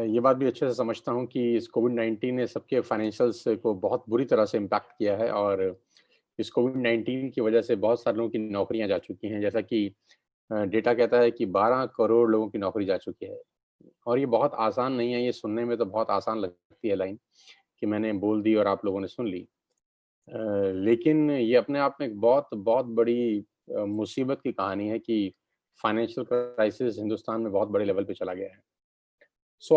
ये बात भी अच्छे से समझता हूँ कि इस कोविड-19 ने सबके फाइनेंशियल्स को बहुत बुरी तरह से इम्पैक्ट किया है और इस कोविड-19 की वजह से बहुत सारे लोगों की नौकरियाँ जा चुकी हैं। जैसा कि डेटा कहता है कि 12 करोड़ लोगों की नौकरी जा चुकी है और ये बहुत आसान नहीं है, ये सुनने में तो बहुत आसान लगती है लाइन कि मैंने बोल दी और आप लोगों ने सुन ली। लेकिन ये अपने आप में एक बहुत बहुत बड़ी मुसीबत की कहानी है कि फाइनेंशियल क्राइसिस हिंदुस्तान में बहुत बड़े लेवल पे चला गया है।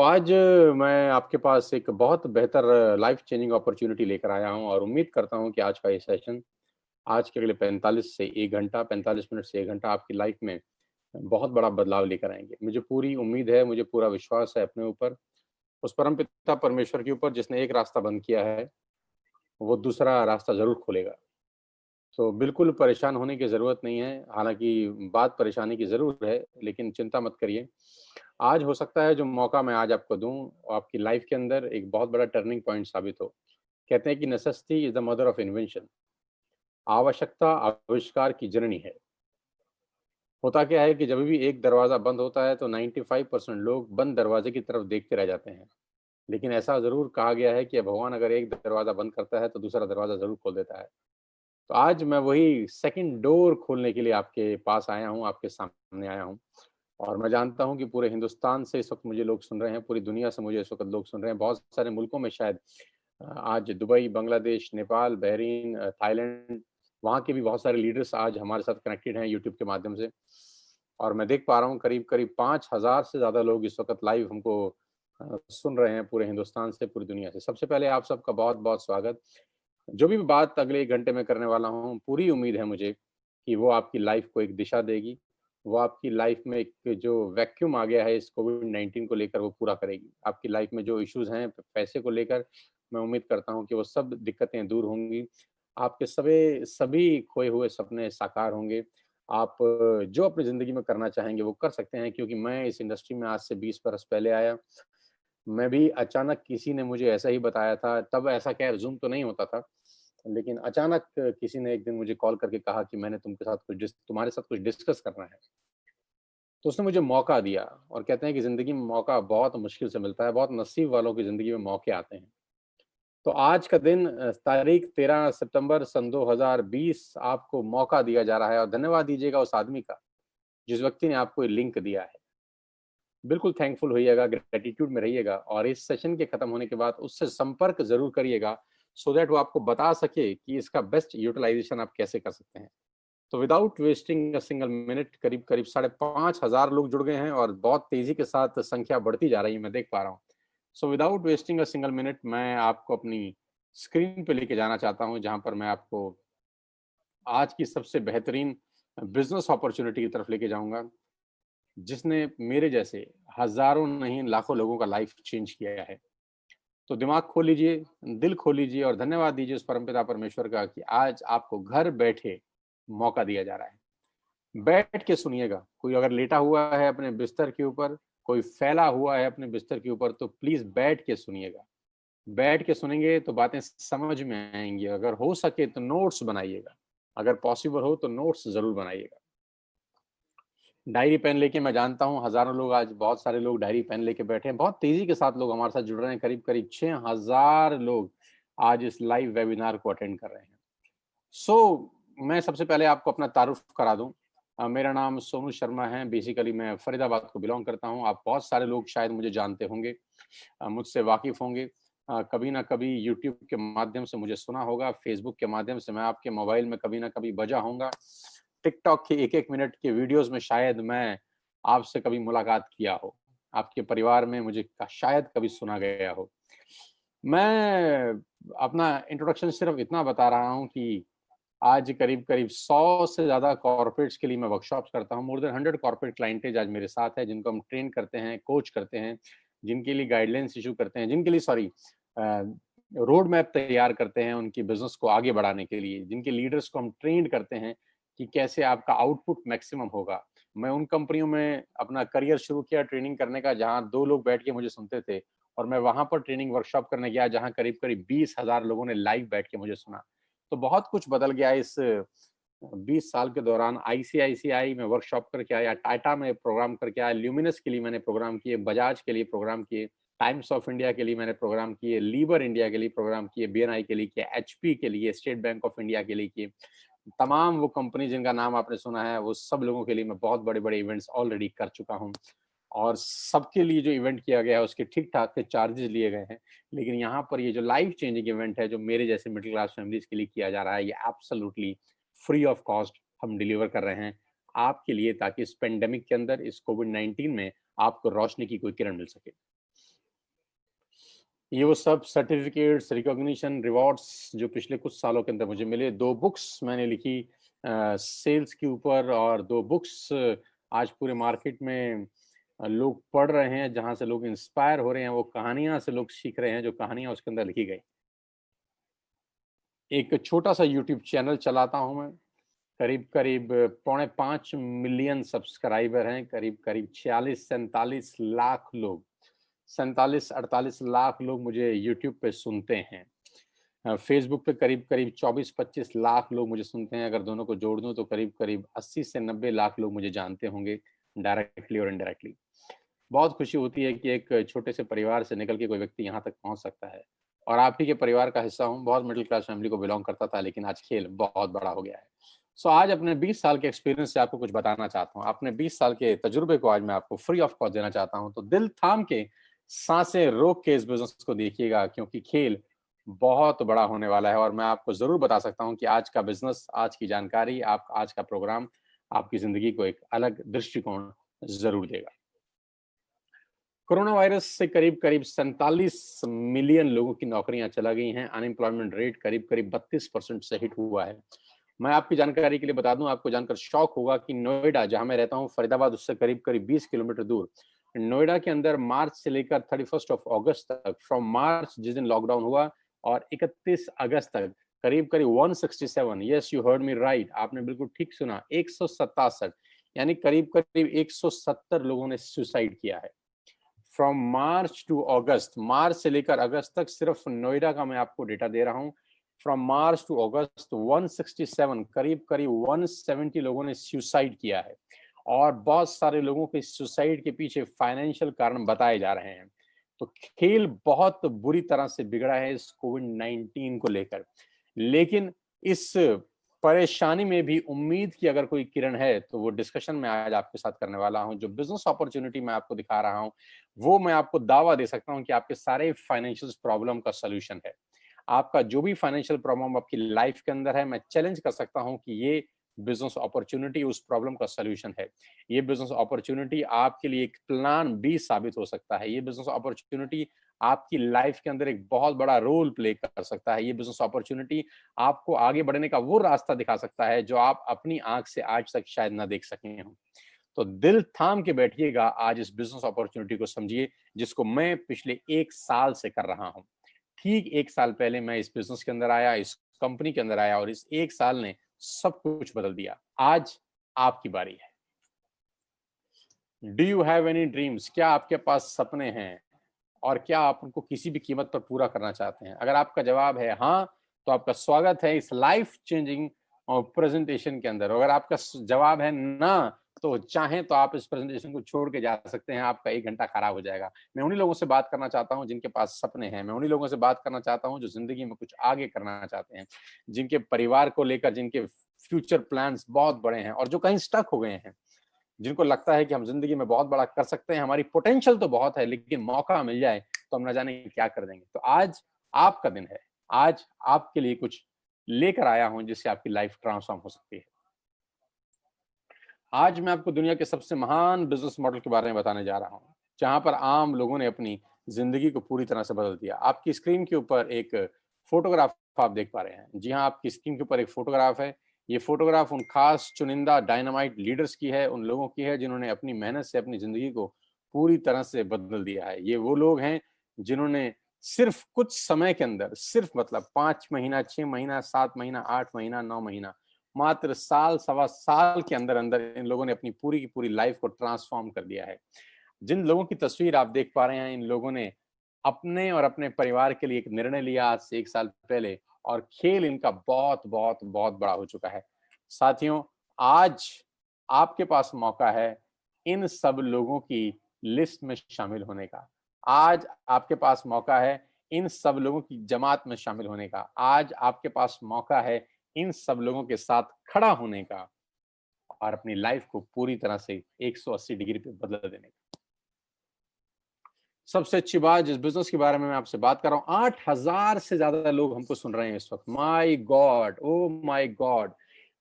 आज मैं आपके पास एक बहुत बेहतर लाइफ चेंजिंग अपॉर्च्युनिटी लेकर आया हूँ और उम्मीद करता हूँ कि आज का ये सेशन आज के अगले 45 से 1 घंटा 45 मिनट से 1 घंटा आपकी लाइफ में बहुत बड़ा बदलाव लेकर आएँगे। मुझे पूरी उम्मीद है, मुझे पूरा विश्वास है अपने ऊपर, उस परमपिता परमेश्वर के ऊपर जिसने एक रास्ता बंद किया है, वो दूसरा रास्ता ज़रूर खोलेगा। बिल्कुल परेशान होने की ज़रूरत नहीं है, हालाँकि बात परेशानी की ज़रूर है, लेकिन चिंता मत करिए। आज हो सकता है जो मौका मैं आज आपको दूँ, वो आपकी लाइफ़ के अंदर एक बहुत बड़ा टर्निंग पॉइंट साबित हो। कहते हैं कि necessity is the mother of invention. आवश्यकता आविष्कार की जननी है। होता क्या है कि जब भी एक दरवाज़ा बंद होता है, तो 95% लोग बंद दरवाजे की तरफ देखते रह जाते हैं। लेकिन ऐसा ज़रूर कहा गया है कि भगवान अगर एक दरवाज़ा बंद करता है, तो दूसरा दरवाज़ा ज़रूर खोल देता है। तो आज मैं वही सेकंड डोर खोलने के लिए आपके पास आया हूँ, आपके सामने आया हूँ। और मैं जानता हूँ कि पूरे हिंदुस्तान से इस वक़्त मुझे लोग सुन रहे हैं, पूरी दुनिया से मुझे इस वक़्त लोग सुन रहे हैं, बहुत सारे मुल्कों में शायद आज Dubai, Bangladesh, Nepal, Bahrain, Thailand, वहाँ के भी बहुत सारे लीडर्स आज हमारे साथ कनेक्टेड हैं यूट्यूब के माध्यम से। और मैं देख पा रहा हूँ करीब-करीब 5000 से ज़्यादा लोग इस वक़्त लाइव हमको सुन रहे हैं पूरे हिंदुस्तान से, पूरी दुनिया से। सबसे पहले आप सबका बहुत-बहुत स्वागत। जो भी बात अगले 1 घंटे में करने वाला हूँ, पूरी उम्मीद है मुझे कि वो आपकी लाइफ़ को एक दिशा देगी। वो आपकी लाइफ़ में एक जो वैक्यूम आ गया है इस कोविड-19 को लेकर वो पूरा करेगी। आपकी लाइफ़ में जो इश्यूज़ हैं पैसे को लेकर, मैं उम्मीद करता हूँ कि वो सब दिक्कतें दूर होंगी। आपके सभी खोए हुए सपने साकार होंगे। आप जो अपनी ज़िंदगी में करना चाहेंगे वो कर सकते हैं क्योंकि मैं इस इंडस्ट्री में आज से 20 बरस पहले आया। मैं भी अचानक किसी ने मुझे ऐसा ही बताया था, तब ऐसा खैर ज़ूम तो नहीं होता था। लेकिन अचानक किसी ने एक दिन मुझे कॉल करके कहा कि मैंने तुमके साथ तुम्हारे साथ कुछ डिस्कस करना है। तो उसने मुझे मौका दिया और कहते हैं कि ज़िंदगी में मौका बहुत मुश्किल से मिलता है, बहुत नसीब वालों की ज़िंदगी में मौके आते हैं। तो आज का दिन तारीख 13 सितंबर सन 2020 आपको मौका दिया जा रहा है और धन्यवाद दीजिएगा उस आदमी का, जिस व्यक्ति ने आपको ये लिंक दिया है। बिल्कुल थैंकफुल होइएगा, ग्रैटिट्यूड में रहिएगा और इस सेशन के खत्म होने के बाद उससे संपर्क ज़रूर करिएगा, सो दैट वो आपको बता सके कि इसका बेस्ट यूटिलाइज़ेशन आप कैसे कर सकते हैं। तो without wasting a single minute करीब-करीब 5,500 लोग जुड़ गए हैं और बहुत तेज़ी के साथ संख्या बढ़ती जा रही है, मैं देख पा रहा हूँ। Without wasting a single minute मैं आपको अपनी स्क्रीन पे लेके जाना चाहता हूँ, जहाँ पर मैं आपको आज की सबसे बेहतरीन बिज़नेस अपॉर्च्युनिटी की तरफ लेके जाऊँगा। जिसने मेरे जैसे हज़ारों नहीं लाखों लोगों का लाइफ चेंज किया है। तो दिमाग खोल लीजिए, दिल खोल लीजिए और धन्यवाद दीजिए उस परमपिता परमेश्वर का कि आज आपको घर बैठे मौका दिया जा रहा है। बैठ के सुनिएगा, कोई अगर लेटा हुआ है अपने बिस्तर के ऊपर, कोई फैला हुआ है अपने बिस्तर के ऊपर तो प्लीज़ बैठ के सुनिएगा। बैठ के सुनेंगे तो बातें समझ में आएँगी, अगर हो सके तो नोट्स बनाइएगा, अगर पॉसिबल हो तो नोट्स ज़रूर बनाइएगा। डायरी पेन लेके मैं जानता हूँ हज़ारों लोग आज बहुत सारे लोग डायरी पेन लेके बैठे हैं। बहुत तेज़ी के साथ लोग हमारे साथ जुड़ रहे हैं, करीब-करीब 6000 लोग आज इस लाइव वेबिनार को अटेंड कर रहे हैं। मैं सबसे पहले आपको अपना तारुफ़ करा दूँ। मेरा नाम सोनू शर्मा है, बेसिकली मैं फ़रीदाबाद को बिलॉन्ग करता हूँ। आप बहुत सारे लोग शायद मुझे जानते होंगे, मुझसे वाकिफ़ होंगे। कभी न कभी यूट्यूब के माध्यम से मुझे सुना होगा, फ़ेसबुक के माध्यम से मैं आपके मोबाइल में कभी न कभी बजा होऊँगा। टिकटॉक के 1-1 मिनट के वीडियोज़ में शायद मैं आपसे कभी मुलाकात किया हो। आपके परिवार में मुझे शायद कभी सुना गया हो। मैं अपना इंट्रोडक्शन सिर्फ़ इतना बता रहा हूँ कि आज करीब-करीब 100 से ज़्यादा कॉर्पोरेट्स के लिए मैं वर्कशॉप्स करता हूँ। मोर देन 100 कॉर्पोरेट क्लाइंटेज आज मेरे साथ है, जिनको हम ट्रेन करते हैं, कोच करते हैं, जिनके लिए गाइडलाइंस इश्यू करते हैं, जिनके लिए रोड मैप तैयार करते हैं उनकी बिज़नेस को आगे बढ़ाने के लिए, जिनके लीडर्स को हम ट्रेन करते हैं कि कैसे आपका आउटपुट मैक्सिमम होगा। मैं उन कंपनियों में अपना करियर शुरू किया ट्रेनिंग करने का, जहाँ 2 लोग बैठ के मुझे सुनते थे और मैं वहाँ पर ट्रेनिंग वर्कशॉप करने गया, जहाँ करीब-करीब 20,000 लोगों ने लाइव बैठ के मुझे सुना। तो बहुत कुछ बदल गया इस 20 साल के दौरान। आईसीआईसीआई में वर्कशॉप करके आया, टाटा में प्रोग्राम करके आया, ल्यूमिनस के लिए मैंने प्रोग्राम किए, बजाज के लिए प्रोग्राम किए। टाइम्स ऑफ इंडिया के लिए मैंने प्रोग्राम किए, लीवर इंडिया के लिए प्रोग्राम किए, बीएनआई के लिए किए, एचपी के लिए, स्टेट बैंक ऑफ इंडिया के लिए किए। तमाम वो कंपनी जिनका नाम आपने सुना है, वो सब लोगों के लिए मैं बहुत बड़े-बड़े इवेंट्स ऑलरेडी कर चुका हूँ। और सबके लिए जो इवेंट किया गया है उसके ठीक-ठाक से चार्जेस लिए गए हैं। लेकिन यहाँ पर ये जो लाइफ चेंजिंग इवेंट है, जो मेरे जैसे मिडिल क्लास फैमिलीज़ के लिए किया जा रहा है, ये एब्सोल्यूटली फ्री ऑफ कॉस्ट हम डिलीवर कर रहे हैं आपके लिए, ताकि इस पैंडेमिक के अंदर, इस कोविड-19 में आपको रोशनी की कोई किरण मिल सके। ये वो सब सर्टिफिकेट्स, रिकॉग्निशन, रिवॉर्ड्स जो पिछले कुछ सालों के अंदर मुझे मिले। 2 बुक्स मैंने लिखी सेल्स के ऊपर, और 2 बुक्स आज पूरे मार्केट में लोग पढ़ रहे हैं, जहाँ से लोग इंस्पायर हो रहे हैं, वो कहानियाँ से लोग सीख रहे हैं, जो कहानियाँ उसके अंदर लिखी गई। एक छोटा-सा यूट्यूब चैनल चलाता हूँ मैं, करीब-करीब पौने 5 मिलियन सब्सक्राइबर हैं, करीब-करीब 46-47 लाख लोग, 47-48 लाख लोग मुझे यूट्यूब पे सुनते हैं। फेसबुक पे करीब-करीब 24-25 लाख लोग मुझे सुनते हैं, अगर दोनों को जोड़ दूँ तो करीब-करीब 80 से 90 लाख लोग मुझे जानते होंगे, डायरेक्टली और इनडायरेक्टली। बहुत खुशी होती है कि एक छोटे से परिवार से निकल के कोई व्यक्ति यहाँ तक पहुँच सकता है, और आप ही के परिवार का हिस्सा हूँ। बहुत मिडिल क्लास फैमिली को बिलॉन्ग करता था, लेकिन आज खेल बहुत बड़ा हो गया है। सो आज अपने 20 साल के एक्सपीरियंस से आपको कुछ बताना चाहता हूँ। अपने 20 साल के तजुर्बे को आज मैं आपको फ्री ऑफ कॉस्ट देना चाहता हूँ। तो दिल थाम के, साँसें रोक के इस बिज़नेस को देखिएगा, क्योंकि खेल बहुत बड़ा होने वाला है, और मैं आपको ज़रूर बता सकता हूँ कि आज का बिज़नेस, आज की जानकारी, आप आज का प्रोग्राम आपकी ज़िंदगी को एक अलग दृष्टिकोण ज़रूर देगा। कोरोना वायरस से करीब-करीब 47 मिलियन लोगों की नौकरियां चला गई हैं। अनएम्प्लॉयमेंट रेट करीब-करीब 32% से हिट हुआ है। मैं आपकी जानकारी के लिए बता दूं, आपको जानकर शॉक होगा कि नोएडा, जहां मैं रहता हूं, फरीदाबाद उससे करीब-करीब 20 किलोमीटर दूर, नोएडा के अंदर मार्च से लेकर 31 ऑफ अगस्त तक, फ्रॉम मार्च जिस दिन लॉकडाउन हुआ और 31 अगस्त तक, करीब-करीब 167, yes you heard me right, आपने बिल्कुल ठीक सुना, 167, यानी करीब-करीब 170 लोगों ने सुसाइड किया है। फ्रॉम मार्च टू अगस्त, मार्च से लेकर अगस्त तक, सिर्फ नोएडा का मैं आपको डेटा दे रहा हूं। फ्रॉम मार्च टू अगस्त 167, करीब करीब 170 लोगों ने सुसाइड किया है, और बहुत सारे लोगों के सुसाइड के पीछे फाइनेंशियल कारण बताए जा रहे हैं। तो खेल बहुत बुरी तरह से बिगड़ा है इस कोविड-19 को लेकर। लेकिन इस परेशानी में भी उम्मीद की अगर कोई किरण है, तो वो डिस्कशन मैं आज आपके साथ करने वाला हूं। जो बिजनेस अपॉर्चुनिटी मैं आपको दिखा रहा हूं, वो मैं आपको दावा दे सकता हूं कि आपके सारे फाइनेंशियल प्रॉब्लम का सॉल्यूशन है। आपका जो भी फाइनेंशियल प्रॉब्लम आपकी लाइफ के अंदर है, मैं चैलेंज कर सकता हूं कि ये बिजनेस अपॉर्चुनिटी उस प्रॉब्लम का सॉल्यूशन है। ये बिजनेस अपॉर्चुनिटी आपके लिए एक प्लान बी साबित हो सकता है। ये बिजनेस अपॉर्चुनिटी आपकी लाइफ के अंदर एक बहुत बड़ा रोल प्ले कर सकता है। ये बिजनेस अपॉर्चुनिटी आपको आगे बढ़ने का वो रास्ता दिखा सकता है जो आप अपनी आंख से आज तक शायद ना देख सके हों। तो दिल थाम के बैठिएगा, आज इस बिजनेस अपॉर्चुनिटी को समझिए, जिसको मैं पिछले 1 साल से कर रहा हूं। ठीक 1 साल पहले मैं इस बिजनेस के अंदर आया, इस कंपनी के अंदर आया, और इस 1 साल ने सब कुछ बदल दिया। आज आपकी बारी है। Do you have any dreams? क्या आपके पास सपने हैं? और क्या आप उनको किसी भी कीमत पर पूरा करना चाहते हैं? अगर आपका जवाब है हाँ, तो आपका स्वागत है इस लाइफ चेंजिंग प्रेजेंटेशन के अंदर। अगर आपका जवाब है ना, तो चाहें तो आप इस प्रेजेंटेशन को छोड़ के जा सकते हैं, आपका 1 घंटा खराब हो जाएगा। मैं उन्हीं लोगों से बात करना चाहता हूं जिनके पास सपने हैं। मैं उन्हीं लोगों से बात करना चाहता हूं जो जिंदगी में कुछ आगे करना चाहते हैं, जिनके परिवार को लेकर, जिनके फ्यूचर प्लान्स बहुत बड़े हैं, और जो कहीं स्टक हो गए हैं, जिनको लगता है कि हम जिंदगी में बहुत बड़ा कर सकते हैं, हमारी पोटेंशियल तो बहुत है, लेकिन मौका मिल जाए तो हम ना जाने क्या कर देंगे। तो आज आपका दिन है। आज आपके लिए कुछ लेकर आया हूं जिससे आपकी लाइफ ट्रांसफॉर्म हो सकती है। आज मैं आपको दुनिया के सबसे महान बिजनेस मॉडल के बारे में बताने जा रहा हूं, जहां पर आम लोगों ने अपनी जिंदगी को पूरी तरह से बदल दिया। आपकी स्क्रीन के ऊपर एक फोटोग्राफ आप देख पा रहे हैं। जी हाँ, आपकी स्क्रीन के ऊपर एक फोटोग्राफ है। ये फोटोग्राफ उन खास चुनिंदा डायनामाइट लीडर्स की है, उन लोगों की है जिन्होंने अपनी मेहनत से अपनी जिंदगी को पूरी तरह से बदल दिया है। ये वो लोग हैं जिन्होंने सिर्फ कुछ समय के अंदर, सिर्फ मतलब 5 महीना, 6 महीना, 7 महीना, 8 महीना, 9 महीना, मात्र साल, सवा साल के अंदर अंदर इन लोगों ने अपनी पूरी की पूरी लाइफ को ट्रांसफॉर्म कर दिया है। जिन लोगों की तस्वीर आप देख पा रहे हैं, इन लोगों ने अपने और अपने परिवार के लिए एक निर्णय लिया आज से 1 साल पहले, और खेल इनका बहुत बहुत बहुत बड़ा हो चुका है। साथियों, आज आपके पास मौका है इन सब लोगों की लिस्ट में शामिल होने का। आज आपके पास मौका है इन सब लोगों की जमात में शामिल होने का। आज आपके पास मौका है इन सब लोगों के साथ खड़ा होने का और अपनी लाइफ को पूरी तरह से 180 डिग्री पे बदल देने का। सबसे अच्छी बात जिस बिजनेस के बारे में मैं आपसे बात कर रहा हूं, 8,000 से ज्यादा लोग हमको सुन रहे हैं इस वक्त। My God, oh my God,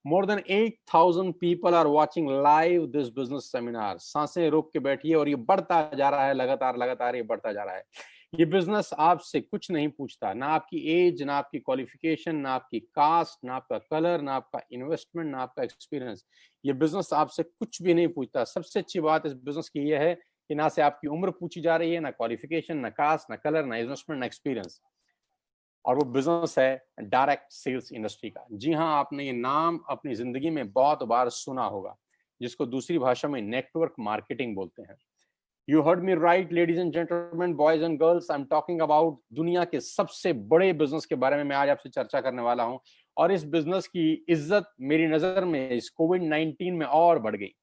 more than 8,000 people are watching live this business seminar. सांसें रोक के बैठिए, और ये बढ़ता जा रहा है, लगातार लगातार ये बढ़ता जा रहा है। ये बिजनेस आपसे कुछ नहीं पूछता, ना आपकी एज, ना आपकी क्वालिफिकेशन, ना आपकी कास्ट, ना आपका कलर, ना आपका इन्वेस्टमेंट, ना आपका एक्सपीरियंस। ये बिजनेस आपसे कुछ भी नहीं पूछता। सबसे अच्छी बात इस बिजनेस की यह है कि ना से आपकी उम्र पूछी जा रही है, ना क्वालिफिकेशन, ना कास्ट, ना कलर, ना इन्वेस्टमेंट, ना एक्सपीरियंस। और वो बिजनेस है डायरेक्ट सेल्स इंडस्ट्री का। जी हाँ, आपने ये नाम अपनी जिंदगी में बहुत बार सुना होगा, जिसको दूसरी भाषा में नेटवर्क मार्केटिंग बोलते हैं। You heard me right ladies and gentleman, boys and girls, I am talking about दुनिया के सबसे बड़े बिजनेस के बारे में मैं आज आपसे चर्चा करने वाला हूं। और इस बिजनेस की इज्जत मेरी नजर में इस कोविड-19 में और बढ़ गई।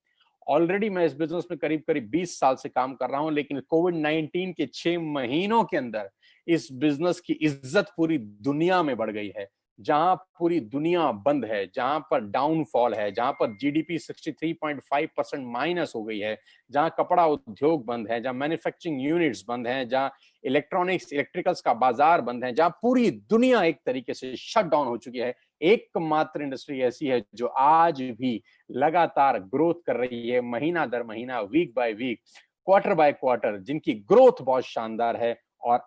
ऑलरेडी मैं इस बिजनेस में करीब करीब 20 साल से काम कर रहा हूं, लेकिन कोविड-19 के 6 महीनों के अंदर इस बिजनेस की इज्जत पूरी दुनिया में बढ़ गई है। जहां पूरी दुनिया बंद है, जहां पर डाउनफॉल है, जहां पर जीडीपी 63.5% माइनस हो गई है, जहां कपड़ा उद्योग बंद है, जहां मैन्युफैक्चरिंग यूनिट्स बंद हैं, जहां इलेक्ट्रॉनिक्स इलेक्ट्रिकल्स का बाजार बंद है, जहां पूरी दुनिया एक तरीके से शट डाउन हो चुकी है, एकमात्र इंडस्ट्री ऐसी है जो आज भी लगातार ग्रोथ कर रही है, महीना दर महीना, week by week, quarter by quarter, जिनकी ग्रोथ बहुत शानदार है। और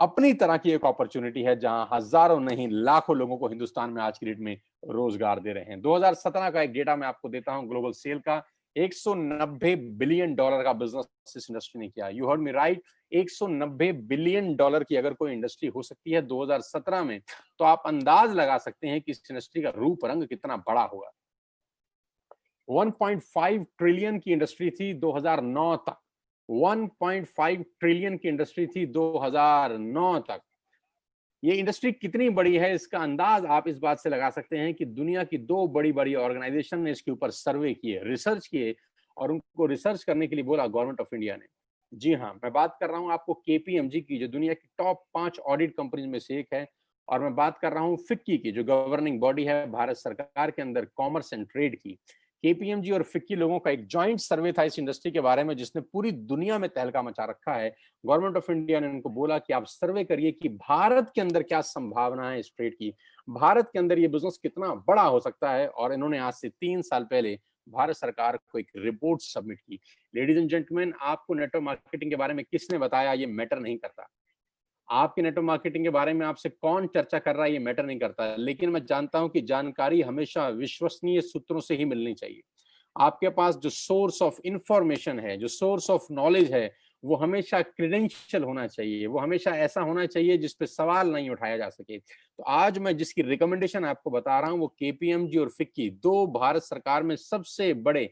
अपनी तरह की एक अपॉर्चुनिटी है जहां हजारों नहीं लाखों लोगों को हिंदुस्तान में आज की डेट में रोजगार दे रहे हैं। 2017 का एक डेटा मैं आपको देता हूं ग्लोबल सेल का। 190 बिलियन डॉलर का बिजनेस इस इंडस्ट्री ने किया। You heard me right, 190 billion dollar की अगर कोई इंडस्ट्री हो सकती है 2017 में, तो आप अंदाज लगा सकते हैं कि इस इंडस्ट्री का रूप रंग कितना बड़ा होगा। 1.5 ट्रिलियन की इंडस्ट्री थी 2009 तक। 1.5 ट्रिलियन की इंडस्ट्री थी 2009 तक। ये इंडस्ट्री कितनी बड़ी है इसका अंदाज आप इस बात से लगा सकते हैं कि दुनिया की दो बड़ी बड़ी ऑर्गेनाइजेशन ने इसके ऊपर सर्वे किए, रिसर्च किए, और उनको रिसर्च करने के लिए बोला गवर्नमेंट ऑफ इंडिया ने। जी हाँ, मैं बात कर रहा हूं आपको केपीएमजी की, जो दुनिया की टॉप 5 ऑडिट कंपनीज में से एक है। और मैं बात कर रहा हूं फिक्की की, जो गवर्निंग बॉडी है भारत सरकार के अंदर कॉमर्स एंड ट्रेड की। केपीएमजी और फिक्की लोगों का एक जॉइंट सर्वे था इस इंडस्ट्री के बारे में, जिसने पूरी दुनिया में तहलका मचा रखा है। गवर्नमेंट ऑफ इंडिया ने उनको बोला कि आप सर्वे करिए कि भारत के अंदर क्या संभावना है इस ट्रेड की, भारत के अंदर ये बिजनेस कितना बड़ा हो सकता है। और इन्होंने आज से 3 साल पहले भारत सरकार को एक रिपोर्ट सबमिट की। लेडीज एंड जेंटलमैन, आपको नेटवर्क मार्केटिंग के बारे में किसने बताया ये मैटर नहीं करता। आपके नेटवर्क मार्केटिंग के बारे में आपसे कौन चर्चा कर रहा है ये मैटर नहीं करता। लेकिन मैं जानता हूं कि जानकारी हमेशा विश्वसनीय सूत्रों से ही मिलनी चाहिए। आपके पास जो सोर्स ऑफ इंफॉर्मेशन है, जो सोर्स ऑफ नॉलेज है, वो हमेशा क्रेडेंशियल होना चाहिए, वो हमेशा ऐसा होना चाहिए जिस पे सवाल नहीं उठाया जा सके। तो आज मैं जिसकी रिकमेंडेशन आपको बता रहा हूं वो केपीएमजी और फिक्की, दो भारत सरकार में सबसे बड़े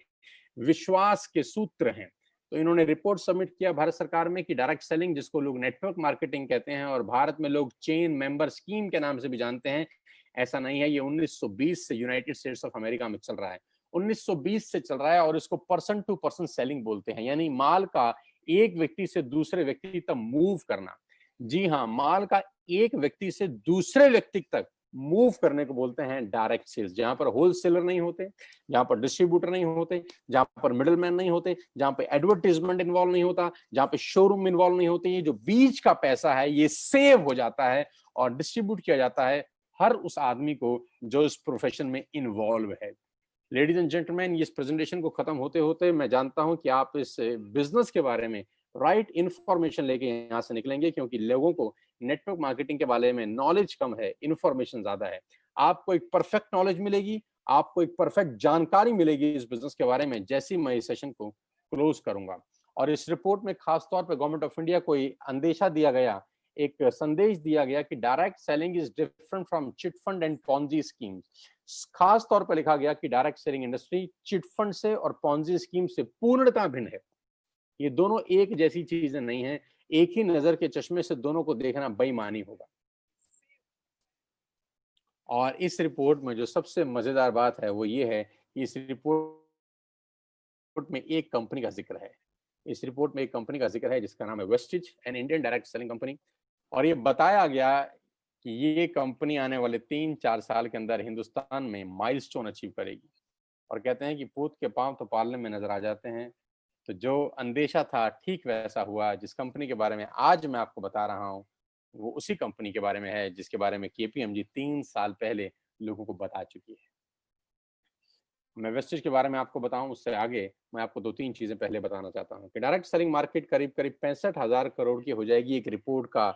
विश्वास के सूत्र हैं। तो इन्होंने रिपोर्ट सबमिट किया भारत सरकार में कि डायरेक्ट सेलिंग, जिसको लोग नेटवर्क मार्केटिंग कहते हैं और भारत में लोग चेन मेंबर स्कीम के नाम से भी जानते हैं, ऐसा नहीं है। ये 1920 से यूनाइटेड स्टेट्स ऑफ अमेरिका में चल रहा है, 1920 से चल रहा है। और इसको पर्सन टू पर्सन सेलिंग बोलते हैं, यानी माल का एक व्यक्ति से दूसरे व्यक्ति तक मूव करना। जी हाँ, माल का एक व्यक्ति से दूसरे व्यक्ति तक मूव करने को बोलते हैं डायरेक्ट सेल्स। जहां पर होलसेलर नहीं होते, जहां पर डिस्ट्रीब्यूटर नहीं होते, जहां पर मिडिल मैन नहीं होते, जहां पे एडवर्टीजमेंट इन्वॉल्व नहीं होता, जहां पे शोरूम इन्वॉल्व नहीं होते, ये जो बीच का पैसा है ये सेव हो जाता है और डिस्ट्रीब्यूट किया जाता है हर उस आदमी को जो इस प्रोफेशन में इन्वॉल्व है। लेडीज एंड जेंटलमैन, इस प्रेजेंटेशन को खत्म होते होते मैं जानता हूं कि आप इस बिजनेस के बारे में राइट इंफॉर्मेशन लेके यहाँ से निकलेंगे, क्योंकि लोगों को नेटवर्क मार्केटिंग के बारे में नॉलेज कम है, इंफॉर्मेशन ज्यादा है। आपको एक परफेक्ट नॉलेज मिलेगी, आपको एक परफेक्ट जानकारी मिलेगी इस बिजनेस के बारे में जैसे ही मैं इस सेशन को क्लोज करूंगा। और इस रिपोर्ट में खासतौर पर गवर्नमेंट ऑफ इंडिया को अंदेशा दिया गया, एक संदेश दिया गया कि direct selling is different from chit fund and Ponzi schemes. खास तौर पर लिखा गया कि direct selling industry chit fund से और पॉन्जी स्कीम से पूर्णतः भिन्न है। ये दोनों एक जैसी चीजें नहीं है, एक ही नजर के चश्मे से दोनों को देखना बेईमानी होगा। और इस रिपोर्ट में जो सबसे मजेदार बात है वो ये है कि इस रिपोर्ट में एक कंपनी का जिक्र है, इस रिपोर्ट में एक कंपनी का जिक्र है जिसका नाम है Vestige, an Indian direct selling company, और ये बताया गया कि ये कंपनी आने वाले 3-4 साल के अंदर हिंदुस्तान में माइलस्टोन अचीव करेगी। और कहते हैं कि पूत के पांव तो पालने में नजर आ जाते हैं। तो जो अंदेशा था ठीक वैसा हुआ। जिस कंपनी के बारे में आज मैं आपको बता रहा हूँ वो उसी कंपनी के बारे में है जिसके बारे में केपीएमजी 3 साल पहले लोगों को बता चुकी है। मैं वेस्टेज के बारे में आपको बताऊं उससे आगे मैं आपको 2-3 चीजें पहले बताना चाहता हूं कि डायरेक्ट सेलिंग मार्केट करीब करीब 65,000 करोड़ की हो जाएगी। एक रिपोर्ट का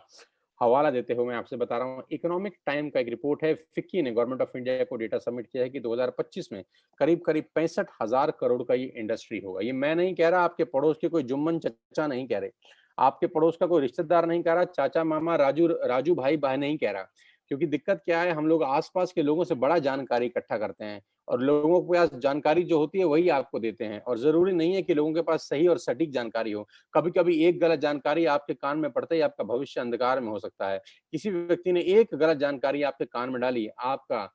हवाला देते हुए मैं आपसे बता रहा हूं, इकोनॉमिक टाइम का एक रिपोर्ट है, फिक्की ने गवर्नमेंट ऑफ इंडिया को डेटा सबमिट किया है कि 2025 में करीब करीब 65,000 करोड़ का ये इंडस्ट्री होगा। ये मैं नहीं कह रहा, आपके पड़ोस के कोई जुम्मन चचा नहीं कह रहे, आपके पड़ोस का कोई रिश्तेदार नहीं कह रहा, चाचा मामा राजू राजू भाई बहन नहीं कह रहा। क्योंकि दिक्कत क्या है, हम लोग आसपास के लोगों से बड़ा जानकारी इकट्ठा करते हैं और लोगों के पास जानकारी जो होती है वही आपको देते हैं, और जरूरी नहीं है कि लोगों के पास सही और सटीक जानकारी हो। कभी कभी एक गलत जानकारी आपके कान में पड़ते ही आपका भविष्य अंधकार में हो सकता है। किसी व्यक्ति ने एक गलत जानकारी आपके कान में डाली, आपका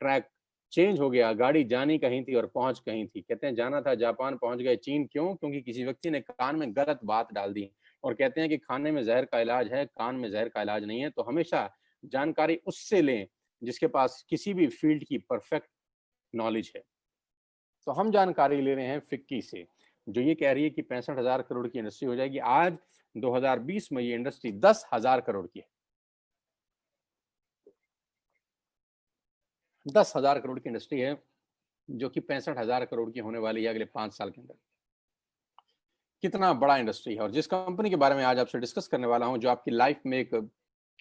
ट्रैक चेंज हो गया, गाड़ी जानी कहीं थी और पहुंच कहीं थी। कहते हैं जाना था जापान, पहुंच गए चीन। क्यों? क्योंकि किसी व्यक्ति ने कान में गलत बात डाल दी। और कहते हैं कि खाने में जहर का इलाज है, कान में जहर का इलाज नहीं है। तो हमेशा जानकारी उससे लें जिसके पास किसी भी फील्ड की परफेक्ट नॉलेज है। तो हम जानकारी ले रहे हैं फिक्की से, जो ये कह रही है कि 65,000 करोड़ की इंडस्ट्री हो जाएगी। आज 2020 में ये इंडस्ट्री 10,000 करोड़ की है। 10,000 करोड़ की इंडस्ट्री है जो कि 65,000 करोड़ की होने वाली है अगले 5 साल के अंदर। कितना बड़ा इंडस्ट्री है। और जिस कंपनी के बारे में आज आपसे डिस्कस करने वाला हूं, जो आपकी लाइफ में एक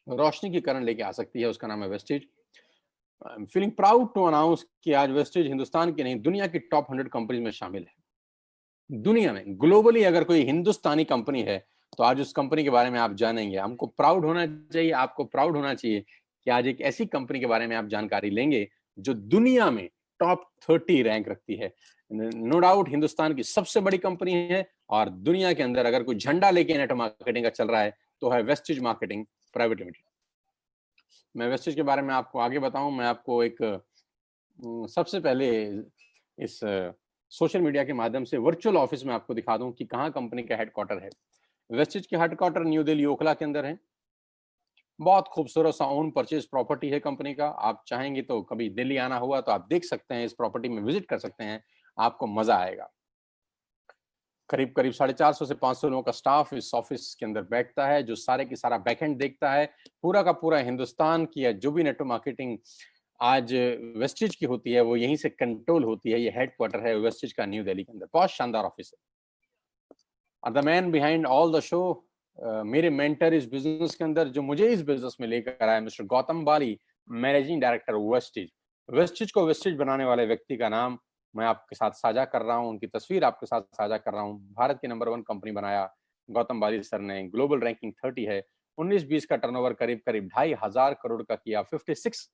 रोशनी की किरण लेके आ सकती है, उसका नाम है wastage. I am feeling proud to announce कि आज वेस्टेज हिंदुस्तान की नहीं दुनिया की टॉप 100 कंपनीज में शामिल है। दुनिया में ग्लोबली अगर कोई हिंदुस्तानी कंपनी है तो आज उस कंपनी के बारे में आप जानेंगे। हमको प्राउड होना चाहिए, आपको प्राउड होना चाहिए कि आज एक ऐसी कंपनी के बारे में आप जानकारी लेंगे जो दुनिया में टॉप 30 रैंक रखती है। नो डाउट हिंदुस्तान की सबसे बड़ी कंपनी है, और दुनिया के अंदर अगर कोई झंडा लेके नेट मार्केटिंग का चल रहा है तो है वेस्टेज मार्केटिंग प्राइवेट लिमिटेड। मैं वेस्टेज के बारे में आपको आगे बताऊं, मैं आपको एक सबसे पहले इस सोशल मीडिया के माध्यम से वर्चुअल ऑफिस में आपको दिखा दूं कि कहां कंपनी का हेडक्वार्टर है। वेस्टेज के हेडक्वार्टर न्यू दिल्ली ओखला के अंदर है। बहुत खूबसूरत सा ओन परचेज प्रॉपर्टी है कंपनी का। आप चाहेंगे तो कभी दिल्ली आना हुआ तो आप देख सकते हैं, इस प्रॉपर्टी में विजिट कर सकते हैं, आपको मजा आएगा। करीब करीब 450 से 500 लोगों का स्टाफ इस ऑफिस के अंदर बैठता है, जो सारे की सारा बैकएंड देखता है। पूरा का पूरा हिंदुस्तान की जो भी नेटवर्क मार्केटिंग आज वेस्टेज की होती है वो यहीं से कंट्रोल होती है। ये हेडक्वार्टर है वेस्टेज का न्यू दिल्ली के अंदर। बहुत शानदार ऑफिस है। और the man behind all the show, मेरे मेंटर इस बिजनेस के अंदर जो मुझे इस बिजनेस में लेकर आया, मिस्टर गौतम बाली, मैनेजिंग डायरेक्टर वेस्टेज। वेस्टेज को वेस्टेज बनाने वाले व्यक्ति का नाम मैं आपके साथ साझा कर रहा हूं, उनकी तस्वीर आपके साथ साझा कर रहा हूं। भारत की नंबर 1 कंपनी बनाया गौतम बाली सर ने। ग्लोबल रैंकिंग 30 है। 19-20 का टर्नओवर करीब करीब 2,500 करोड़ का किया। 56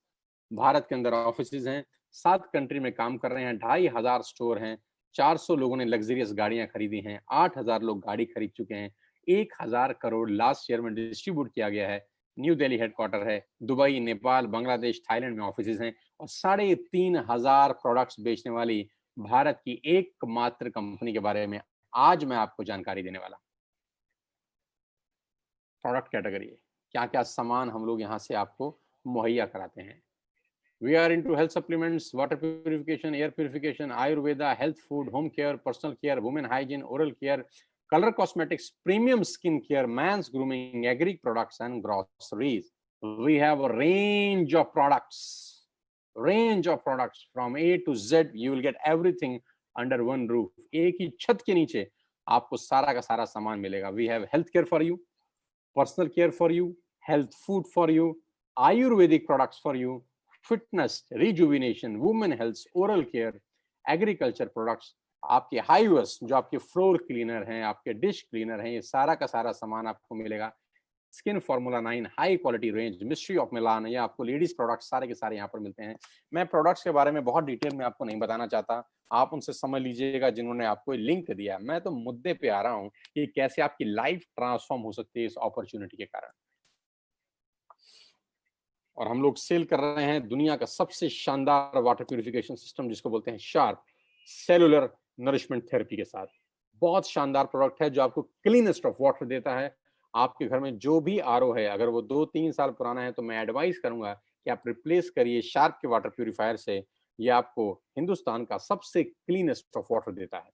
भारत के अंदर ऑफिस हैं, 7 कंट्री में काम कर रहे हैं, 2,500 स्टोर हैं, 400 लोगों ने लग्जरियस गाड़ियां खरीदी हैं, 8,000 लोग गाड़ी खरीद चुके हैं, 1,000 करोड़ लास्ट ईयर में डिस्ट्रीब्यूट किया गया है। न्यू दिल्ली हेडक्वार्टर है। दुबई, नेपाल, बांग्लादेश, थाईलैंड में ऑफिस हैं, और 3,500 प्रोडक्ट्स बेचने वाली भारत की एकमात्र कंपनी के बारे में आज मैं आपको जानकारी देने वाला। प्रोडक्ट कैटेगरी है, क्या क्या सामान हम लोग यहाँ से आपको मुहैया कराते हैं। We are into health supplements, water purification, air purification, Ayurveda, health food, home care, personal care, women hygiene, oral care, color cosmetics, premium skin care, man's grooming, agri products, and groceries. We have a range of products from A to Z. You will get everything under one roof. एक ही छत के नीचे आपको सारा का सारा सामान मिलेगा। We have health care for you, personal care for you, health food for you, Ayurvedic products for you, fitness, rejuvenation, women health, oral care, agriculture products, आपके हाईवर्स जो आपके फ्लोर क्लीनर हैं, आपके डिश क्लीनर हैं, ये सारा का सारा सामान आपको मिलेगा। Skin formula 9 high quality range, mystery of Milan, ये आपको लेडीज प्रोडक्ट्स सारे के सारे यहाँ पर मिलते हैं। मैं प्रोडक्ट्स के बारे में बहुत डिटेल में आपको नहीं बताना चाहता, आप उनसे समझ लीजिएगा जिन्होंने आपको लिंक दिया। मैं तो मुद्दे पे आ रहा हूँ कि कैसे आपकी लाइफ ट्रांसफॉर्म हो सकती है इस अपॉर्चुनिटी के कारण। और हम लोग सेल कर रहे हैं दुनिया का सबसे शानदार वाटर प्यूरिफिकेशन सिस्टम जिसको बोलते हैं शार्प, सेलुलर नरिशमेंट थेरेपी के साथ। बहुत शानदार प्रोडक्ट है जो आपको क्लीनेस्ट ऑफ वाटर देता है। आपके घर में जो भी आरओ है, अगर वो 2-3 साल पुराना है तो मैं एडवाइस करूँगा कि आप रिप्लेस करिए शार्प के वाटर प्यूरीफायर से। ये आपको हिंदुस्तान का सबसे क्लीनेस्ट ऑफ वाटर देता है।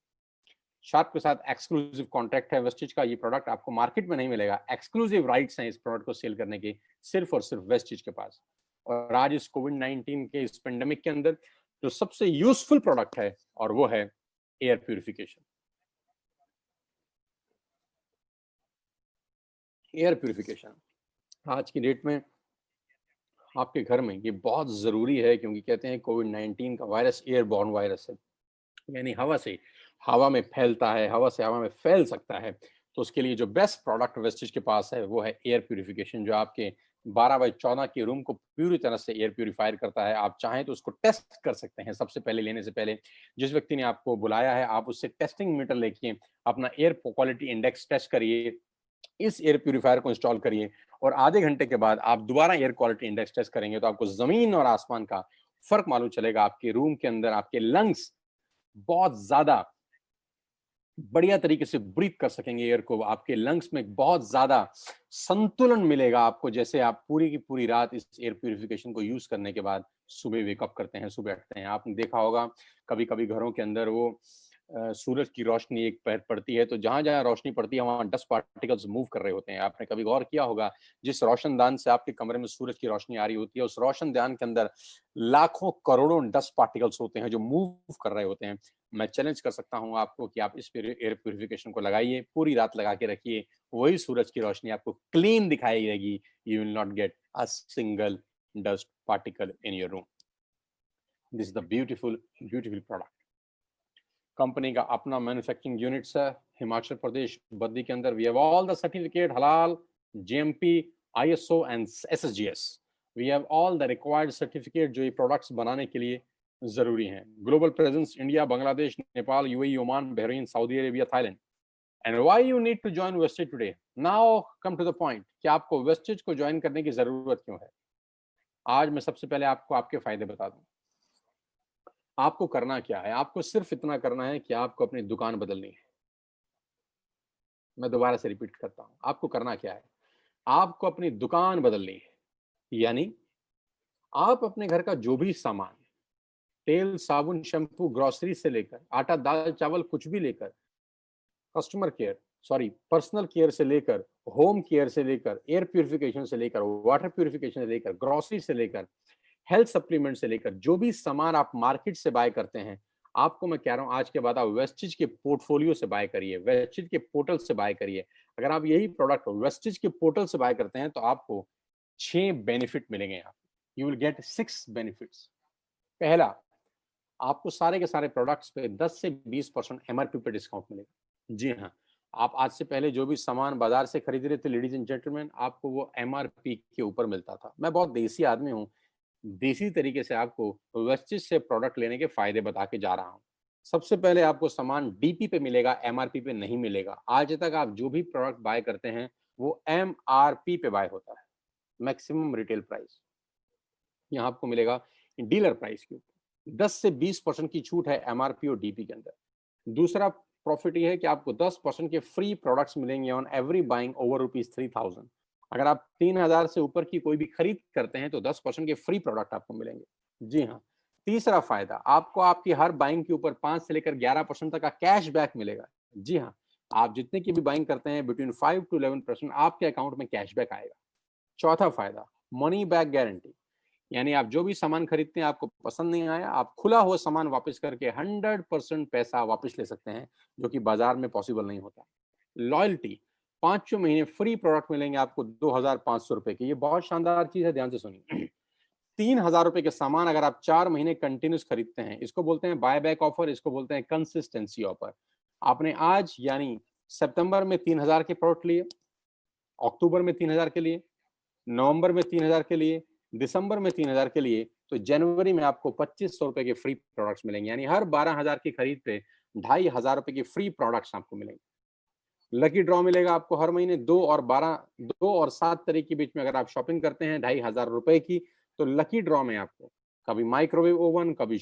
शार्प के साथ एक्सक्लूसिव कॉन्ट्रैक्ट है वेस्टिज का। ये प्रोडक्ट आपको मार्केट में नहीं मिलेगा। एक्सक्लूसिव राइट्स हैं इस प्रोडक्ट को सेल करने के, सिर्फ और सिर्फ वेस्टिज के पास। और आज इस कोविड-19 के इस पेंडेमिक के अंदर जो सबसे यूजफुल प्रोडक्ट है और वो है एयर प्यूरिफिकेशन। एयर प्यूरिफिकेशन आज की डेट में आपके घर में ये बहुत जरूरी है, क्योंकि कहते हैं कोविड-19 का वायरस एयरबॉर्न वायरस है, यानी हवा में फैलता है, हवा से हवा में फैल सकता है। तो उसके लिए जो बेस्ट प्रोडक्ट वेस्टिज के पास है वो है एयर प्यूरिफिकेशन, जो आपके 12x14 के रूम को पूरी तरह से एयर प्यूरिफायर करता है। आप चाहें तो उसको टेस्ट कर सकते हैं। सबसे पहले लेने से पहले जिस व्यक्ति ने आपको बुलाया है, आप उससे टेस्टिंग मीटर लेके अपना एयर क्वालिटी इंडेक्स टेस्ट करिए, इस एयर प्यूरिफायर को इंस्टॉल करिए, और आधे घंटे के बाद आप दोबारा एयर क्वालिटी इंडेक्स टेस्ट करेंगे तो आपको जमीन और आसमान का फर्क मालूम चलेगा। आपके रूम के अंदर आपके लंग्स बहुत ज्यादा बढ़िया तरीके से ब्रीथ कर सकेंगे एयर को। आपके लंग्स में बहुत ज्यादा संतुलन मिलेगा आपको, जैसे आप पूरी की पूरी रात इस एयर प्यूरिफिकेशन को यूज करने के बाद सुबह वेकअप करते हैं, सुबह उठते हैं। आपने देखा होगा कभी कभी घरों के अंदर वो सूरज की रोशनी एक पैर पड़ती है, तो जहां जहां रोशनी पड़ती है वहां डस्ट पार्टिकल्स मूव कर रहे होते हैं। आपने कभी गौर किया होगा, जिस रोशनदान से आपके कमरे में सूरज की रोशनी आ रही होती है, उस रोशनदान के अंदर लाखों करोड़ों डस्ट पार्टिकल्स होते हैं जो मूव कर रहे होते हैं। मैं चैलेंज कर सकता हूं आपको कि आप इस एयर प्यूरिफिकेशन को लगाइए, पूरी रात लगा के रखिए, वही सूरज की रोशनी आपको क्लीन दिखाई देगी। You will not get a single dust particle in your room. This is the beautiful beautiful product. Company का अपना मैन्युफैक्चरिंग यूनिट्स है हिमाचल प्रदेश बद्दी के अंदर। We have all the certificate हलाल, GMP, ISO and SSGS. We have all the required certificate जो ये products बनाने के लिए जरूरी हैं। Global presence India, Bangladesh, Nepal, UAE, Oman, Bahrain, Saudi Arabia, Thailand. And why you need to join wastage today? Now come to the point कि आपको wastage को ज्वाइन करने की जरूरत क्यों है। आज मैं सबसे पहले आपको आपके फायदे बता दूं। आपको करना क्या है? आपको सिर्फ इतना करना है कि आपको अपनी दुकान बदलनी है। मैं दोबारा से रिपीट करता हूं, आपको करना क्या है? आपको अपनी दुकान बदलनी है। यानी आप अपने घर का जो भी सामान, तेल, साबुन, शैम्पू, ग्रोसरी से लेकर आटा, दाल, चावल, कुछ भी लेकर, customer care sorry personal care से लेकर, होम केयर से लेकर, एयर प्यूरिफिकेशन से लेकर, वाटर प्यूरिफिकेशन से लेकर, ग्रोसरी से लेकर, हेल्थ सप्लीमेंट से लेकर, जो भी सामान आप मार्केट से बाय करते हैं, आपको मैं कह रहा हूं आज के बाद आप वेस्टिज के पोर्टफोलियो से बाय करिए, वेस्टिज के पोर्टल से बाय करिए। अगर आप यही प्रोडक्ट वेस्टिज के पोर्टल से बाय करते हैं तो आपको 6 बेनिफिट मिलेंगे। आप यू विल गेट 6 बेनिफिट्स। पहला, आपको सारे के सारे प्रोडक्ट्स पे 10 से 20% एमआरपी पे डिस्काउंट मिलेगा। जी हाँ, आप आज से पहले जो भी सामान बाजार से खरीद रहे थे लेडीज एंड जेंटलमैन, आपको वो एमआरपी के ऊपर मिलता था। मैं बहुत देसी आदमी हूँ, देसी तरीके से आपको वेस्टिज से प्रोडक्ट लेने के फायदे बता के जा रहा हूँ। सबसे पहले आपको सामान डीपी पे मिलेगा, एमआरपी पे नहीं मिलेगा। आज तक आप जो भी प्रोडक्ट बाय करते हैं वो एमआरपी पे बाय होता है, मैक्सिमम रिटेल प्राइस। यहाँ आपको मिलेगा डीलर प्राइस के ऊपर 10 से 20% की छूट है एमआरपी और डीपी के अंदर। दूसरा प्रॉफिट ये है कि आपको 10% के फ्री प्रोडक्ट्स मिलेंगे ऑन एवरी बाइंग ओवर ₹3000। अगर आप 3000 से ऊपर की कोई भी खरीद करते हैं तो 10% के फ्री प्रोडक्ट आपको मिलेंगे। जी हाँ। तीसरा फायदा, आपको आपकी हर बाइंग के ऊपर 5 से लेकर 11% तक का कैश बैक मिलेगा। जी हाँ, आप जितने की भी बाइंग करते हैं बिटवीन 5 to 11% आपके अकाउंट में कैशबैक आएगा। चौथा फायदा, मनी बैक गारंटी। यानी आप जो भी सामान खरीदते हैं, आपको पसंद नहीं आया, आप खुला हुआ सामान वापस करके 100% पैसा वापस ले सकते हैं, जो कि बाजार में पॉसिबल नहीं होता। लॉयल्टी, 5 महीने फ्री प्रोडक्ट मिलेंगे आपको 2500 रुपए के। ये बहुत शानदार चीज है, ध्यान से सुनिए। 3000 रुपए के सामान अगर आप 4 महीने कंटिन्यूस खरीदते हैं, इसको बोलते हैं बाय बैक ऑफर, इसको बोलते हैं कंसिस्टेंसी ऑफर। आपने आज यानी सितंबर में 3000 के प्रोडक्ट लिए, अक्टूबर में 3000 के लिए, नवंबर में 3000 के लिए, दिसंबर में 3000 के लिए, तो जनवरी में आपको 2500 रुपए के फ्री प्रोडक्ट्स मिलेंगे। यानी हर 12000 की खरीद पे 2500 रुपए के फ्री प्रोडक्ट्स आपको मिलेंगे। लकी ड्रॉ मिलेगा आपको हर महीने 2 और 7 तारीख के बीच में। अगर आप शॉपिंग करते हैं 2500 रुपए की, तो लकी ड्रॉ में आपको कभी माइक्रोवेव ओवन, कभी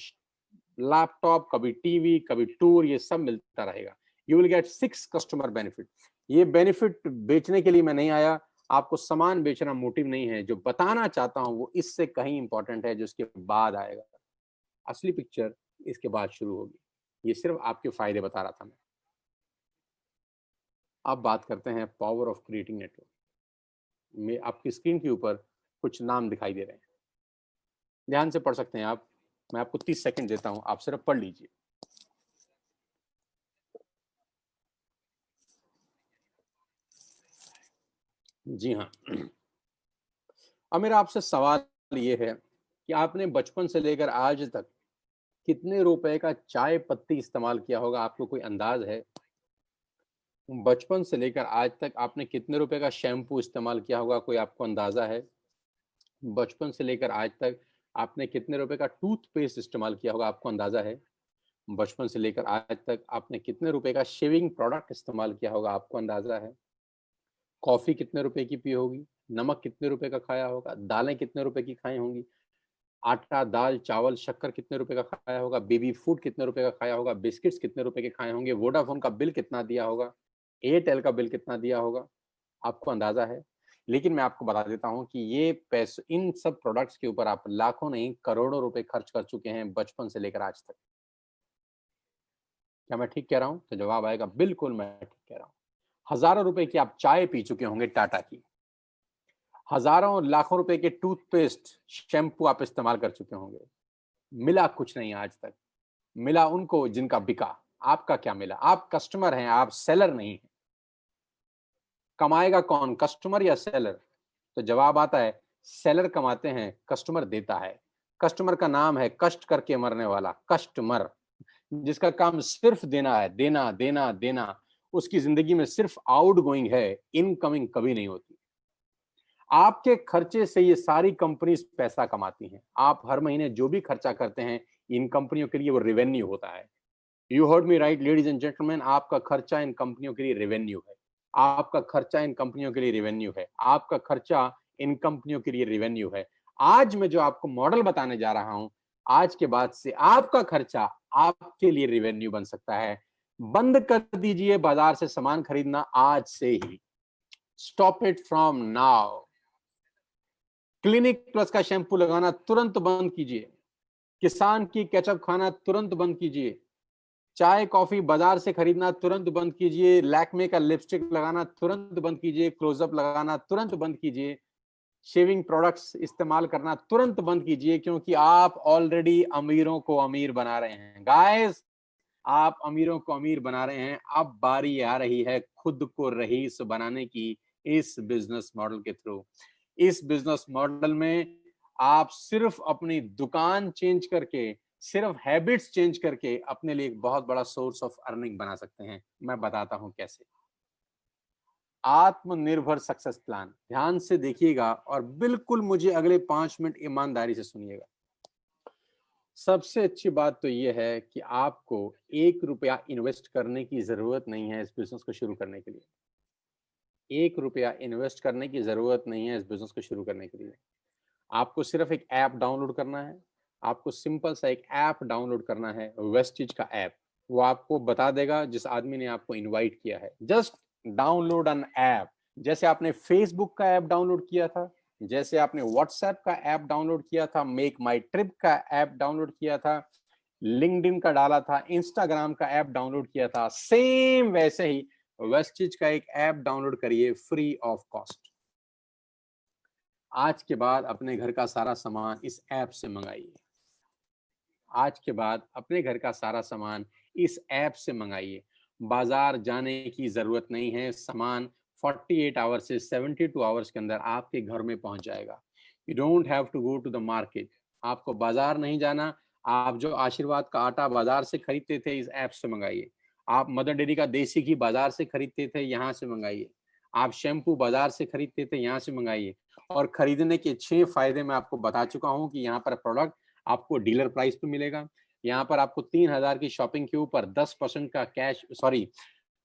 लैपटॉप, कभी टीवी, कभी टूर, ये सब मिलता रहेगा। You will get 6 customer benefit. ये बेनिफिट बेचने के लिए मैं नहीं आया, आपको सामान बेचना मोटिव नहीं है। जो बताना चाहता हूं वो इससे कहीं इंपॉर्टेंट है, जो इसके बाद आएगा। असली पिक्चर इसके बाद शुरू होगी। ये सिर्फ आपके फायदे बता रहा था मैं। अब बात करते हैं पावर ऑफ क्रिएटिंग नेटवर्क में। आपकी स्क्रीन के ऊपर कुछ नाम दिखाई दे रहे हैं, ध्यान से पढ़ सकते हैं आप। मैं आपको 30 सेकंड देता हूं, आप सिर्फ पढ़ लीजिए। जी हाँ। अब मेरा आपसे सवाल ये है कि आपने बचपन से लेकर आज तक कितने रुपए का चाय पत्ती इस्तेमाल किया होगा? आपको कोई अंदाज है? बचपन से लेकर आज तक आपने कितने रुपए का शैम्पू इस्तेमाल किया होगा? कोई आपको अंदाजा है? बचपन से लेकर आज तक आपने कितने रुपए का टूथपेस्ट इस्तेमाल किया होगा? आपको अंदाजा है? बचपन से लेकर आज तक आपने कितने रुपए का शेविंग प्रोडक्ट इस्तेमाल किया होगा? आपको अंदाजा है? कॉफी कितने रुपए की पी होगी? नमक कितने रुपए का खाया होगा? दालें कितने रुपए की खाई होंगी? आटा, दाल, चावल, शक्कर कितने रुपए का खाया होगा? बेबी फूड कितने रुपए का खाया होगा? बिस्किट्स कितने रुपए के खाए होंगे? वोडाफोन का बिल कितना दिया होगा? एयरटेल का बिल कितना दिया होगा? आपको अंदाजा है? लेकिन मैं आपको बता देता हूँ कि ये पैसे, इन सब प्रोडक्ट्स के ऊपर आप लाखों नहीं करोड़ों रुपए खर्च कर चुके हैं बचपन से लेकर आज तक। क्या मैं ठीक कह रहा हूँ? तो जवाब आएगा बिल्कुल मैं ठीक कह रहा हूँ। हजारों रुपए की आप चाय पी चुके होंगे टाटा की, हजारों लाखों रुपए के टूथपेस्ट, शैम्पू आप इस्तेमाल कर चुके होंगे। मिला कुछ नहीं आज तक। मिला उनको जिनका बिका। आपका क्या मिला? आप कस्टमर हैं, आप सेलर नहीं हैं। कमाएगा कौन, कस्टमर या सेलर? तो जवाब आता है सेलर कमाते हैं, कस्टमर देता है। कस्टमर का नाम है कष्ट करके मरने वाला कस्टमर, जिसका काम सिर्फ देना है, देना देना देना। उसकी जिंदगी में सिर्फ आउट गोइंग है, इनकमिंग कभी नहीं होती। आपके खर्चे से ये सारी कंपनीज पैसा कमाती हैं। आप हर महीने जो भी खर्चा करते हैं इन कंपनियों के लिए वो रेवेन्यू होता है। You heard me right ladies and gentleman, आपका खर्चा इन कंपनियों के लिए रेवेन्यू है। आपका खर्चा इन कंपनियों के लिए रेवेन्यू है। आपका खर्चा इन कंपनियों के लिए रेवेन्यू है। आज मैं जो आपको मॉडल बताने जा रहा हूं, आज के बाद से आपका खर्चा आपके लिए रेवेन्यू बन सकता है। बंद कर दीजिए बाजार से सामान खरीदना आज से ही। Stop it from now. Clinic plus का शैम्पू लगाना तुरंत बंद कीजिए। किसान की केचप खाना तुरंत बंद कीजिए। चाय कॉफी बाजार से खरीदना तुरंत बंद कीजिए। लैक्मे का लिपस्टिक लगाना तुरंत बंद कीजिए। क्लोजअप लगाना तुरंत बंद कीजिए। शेविंग प्रोडक्ट्स इस्तेमाल करना तुरंत बंद कीजिए, क्योंकि आप ऑलरेडी अमीरों को अमीर बना रहे हैं। गाइस, आप अमीरों को अमीर बना रहे हैं। अब बारी आ रही है खुद को रईस बनाने की, इस बिजनेस मॉडल के थ्रू। इस बिजनेस मॉडल में आप सिर्फ अपनी दुकान चेंज करके, सिर्फ हैबिट्स चेंज करके अपने लिए एक बहुत बड़ा सोर्स ऑफ अर्निंग बना सकते हैं। मैं बताता हूं कैसे। आत्मनिर्भर सक्सेस प्लान, ध्यान से देखिएगा और बिल्कुल मुझे अगले 5 मिनट ईमानदारी से सुनिएगा। सबसे अच्छी बात तो यह है कि आपको 1 रुपया इन्वेस्ट करने की जरूरत नहीं है इस बिजनेस को शुरू करने के लिए। 1 रुपया इन्वेस्ट करने की जरूरत नहीं है इस बिजनेस को शुरू करने के लिए। आपको सिर्फ एक ऐप डाउनलोड करना है। आपको सिंपल सा एक ऐप डाउनलोड करना है, वेस्टिज का ऐप। वो आपको बता देगा जिस आदमी ने आपको इनवाइट किया है। Just download an app. जैसे आपने फेसबुक का ऐप डाउनलोड किया था, जैसे आपने व्हाट्सएप का ऐप डाउनलोड किया था, मेक माई ट्रिप का ऐप डाउनलोड किया था, लिंक्डइन का डाला था, इंस्टाग्राम का ऐप डाउनलोड किया था, सेम वैसे ही वेस्टिज का एक ऐप डाउनलोड करिए फ्री ऑफ कॉस्ट। आज के बाद अपने घर का सारा सामान इस ऐप से मंगाइए। आज के बाद अपने घर का सारा सामान इस ऐप से मंगाइए। बाजार जाने की जरूरत नहीं है। सामान 48 आवर्स से 72 आवर्स के अंदर आपके घर में पहुंच जाएगा। You don't have to go to the market. आपको बाजार नहीं जाना। आप जो आशीर्वाद का आटा बाजार से खरीदते थे, इस ऐप से मंगाइए। आप मदर डेयरी का देसी घी बाजार से खरीदते थे, यहाँ से मंगाइए। आप शैम्पू बाजार से खरीदते थे, यहाँ से मंगाइए। और खरीदने के 6 फायदे मैं आपको बता चुका हूं कि यहाँ पर प्रोडक्ट आपको डीलर प्राइस पे मिलेगा। यहाँ पर आपको 3000 की शॉपिंग के ऊपर 10% का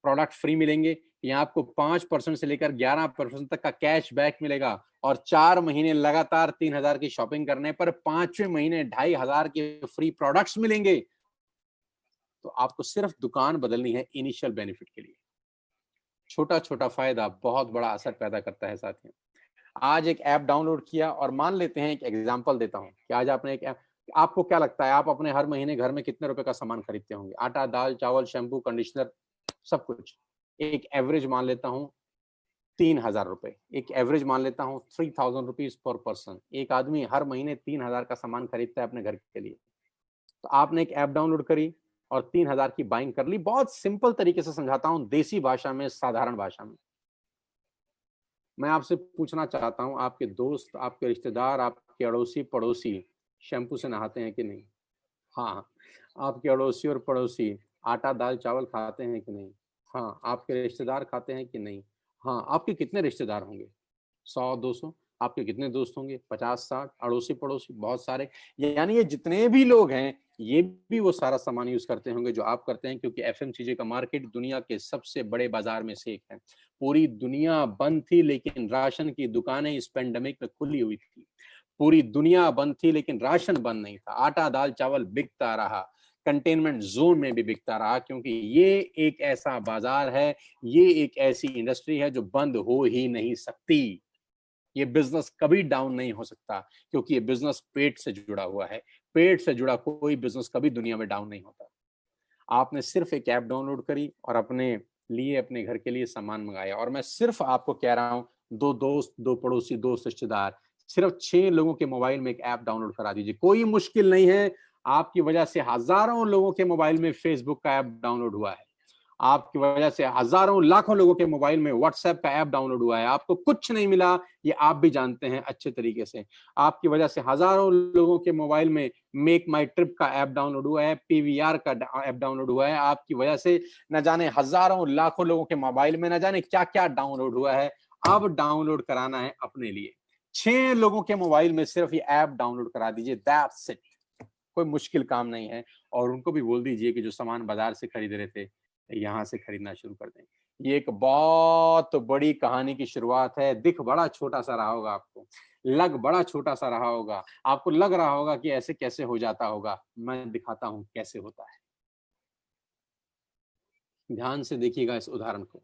प्रोडक्ट फ्री मिलेंगे। यहाँ आपको 5% से लेकर 11% तक का कैश बैक मिलेगा। और 4 महीने लगातार 3000 की शॉपिंग करने पर 5वें महीने 2500 के फ्री प्रोडक्ट्स मिलेंगे। तो आपको सिर्फ दुकान बदलनी है इनिशियल बेनिफिट के लिए। छोटा छोटा फायदा बहुत बड़ा असर पैदा करता है साथियों। आज एक ऐप डाउनलोड किया और मान लेते हैं, एक एग्जांपल देता हूं कि आज आपने एक ऐप, आपको क्या लगता है आप अपने हर महीने घर में कितने रुपए का सामान खरीदते होंगे? आटा, दाल, चावल, शैम्पू, कंडीशनर, सब कुछ। एक एवरेज मान लेता हूं 3,000 रुपए, एक एवरेज मान लेता हूं 3,000 रुपीज पर पर्सन। एक आदमी हर महीने 3,000 का सामान खरीदता है अपने घर के लिए। तो आपने एक ऐप डाउनलोड करी और 3,000 की बाइंग कर ली। बहुत सिंपल तरीके से समझाता हूं, देसी भाषा में, साधारण भाषा में। मैं आपसे पूछना चाहता हूं, आपके दोस्त, आपके रिश्तेदार, आपके अड़ोसी पड़ोसी शैम्पू से नहाते हैं कि नहीं? हाँ। आपके अड़ोसी और पड़ोसी आटा, दाल, चावल खाते हैं कि नहीं? हाँ। आपके रिश्तेदार खाते हैं कि नहीं? हाँ। आपके कितने रिश्तेदार होंगे? 100, 200। आपके कितने दोस्त होंगे? 50, 60। अड़ोसी पड़ोसी बहुत सारे। यानी ये जितने भी लोग हैं, ये भी वो सारा सामान यूज करते होंगे जो आप करते हैं, क्योंकि एफएमसीजी का मार्केट दुनिया के सबसे बड़े बाजार में से एक है। पूरी दुनिया बंद थी, लेकिन राशन की दुकानें इस पेंडेमिक में खुली हुई थी। पूरी दुनिया बंद थी, लेकिन राशन बंद नहीं था। आटा, दाल, चावल बिकता रहा, कंटेनमेंट जोन में भी बिकता रहा, क्योंकि ये एक ऐसा बाजार है, ये एक ऐसी इंडस्ट्री है जो बंद हो ही नहीं सकती। ये बिजनेस कभी डाउन नहीं हो सकता, क्योंकि ये बिजनेस पेट से जुड़ा हुआ है। पेट से जुड़ा कोई बिजनेस कभी दुनिया में डाउन नहीं होता। आपने सिर्फ एक ऐप डाउनलोड करी और अपने लिए, अपने घर के लिए सामान मंगाया। और मैं सिर्फ आपको कह रहा हूं, दो दोस्त, दो पड़ोसी, दोस्त, रिश्तेदार, सिर्फ 6 लोगों के मोबाइल में एक ऐप डाउनलोड करा दीजिए। कोई मुश्किल नहीं है। आपकी वजह से हजारों लोगों के मोबाइल में फेसबुक का ऐप डाउनलोड हुआ है। आपकी वजह से हजारों लाखों लोगों के मोबाइल में व्हाट्सएप का ऐप डाउनलोड हुआ है। आपको कुछ नहीं मिला, ये आप भी जानते हैं अच्छे तरीके से। आपकी वजह से हजारों लोगों के मोबाइल में मेक माई ट्रिप का ऐप डाउनलोड हुआ है, पीवीआर का ऐप डाउनलोड हुआ है। आपकी वजह से न जाने हजारों लाखों लोगों के मोबाइल में न जाने क्या क्या डाउनलोड हुआ है। अब डाउनलोड कराना है अपने लिए। 6 लोगों के मोबाइल में सिर्फ ये ऐप डाउनलोड करा दीजिए, दैट्स इट। कोई मुश्किल काम नहीं है। और उनको भी बोल दीजिए कि जो सामान बाजार से खरीद रहे थे, यहाँ से खरीदना शुरू कर दें। ये एक बहुत बड़ी कहानी की शुरुआत है। दिख बड़ा छोटा सा रहा होगा आपको, लग बड़ा छोटा सा रहा होगा, आपको लग रहा होगा कि ऐसे कैसे हो जाता होगा। मैं दिखाता हूं कैसे होता है। ध्यान से देखिएगा इस उदाहरण को,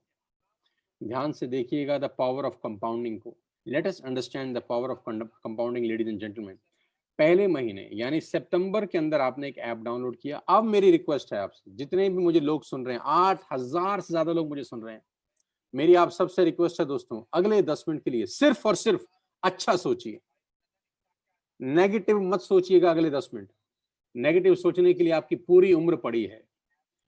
ध्यान से देखिएगा द पावर ऑफ कंपाउंडिंग को। Let us understand the power of compounding, ladies and gentleman. पहले महीने यानी सितंबर के अंदर आपने एक ऐप डाउनलोड किया। अब मेरी रिक्वेस्ट है आपसे, जितने भी मुझे लोग सुन रहे हैं, 8,000 से ज्यादा लोग मुझे सुन रहे हैं, मेरी आप सबसे रिक्वेस्ट है दोस्तों, अगले 10 मिनट के लिए सिर्फ और सिर्फ अच्छा सोचिए। नेगेटिव मत सोचिएगा अगले 10 मिनट। नेगेटिव सोचने के लिए आपकी पूरी उम्र पड़ी है।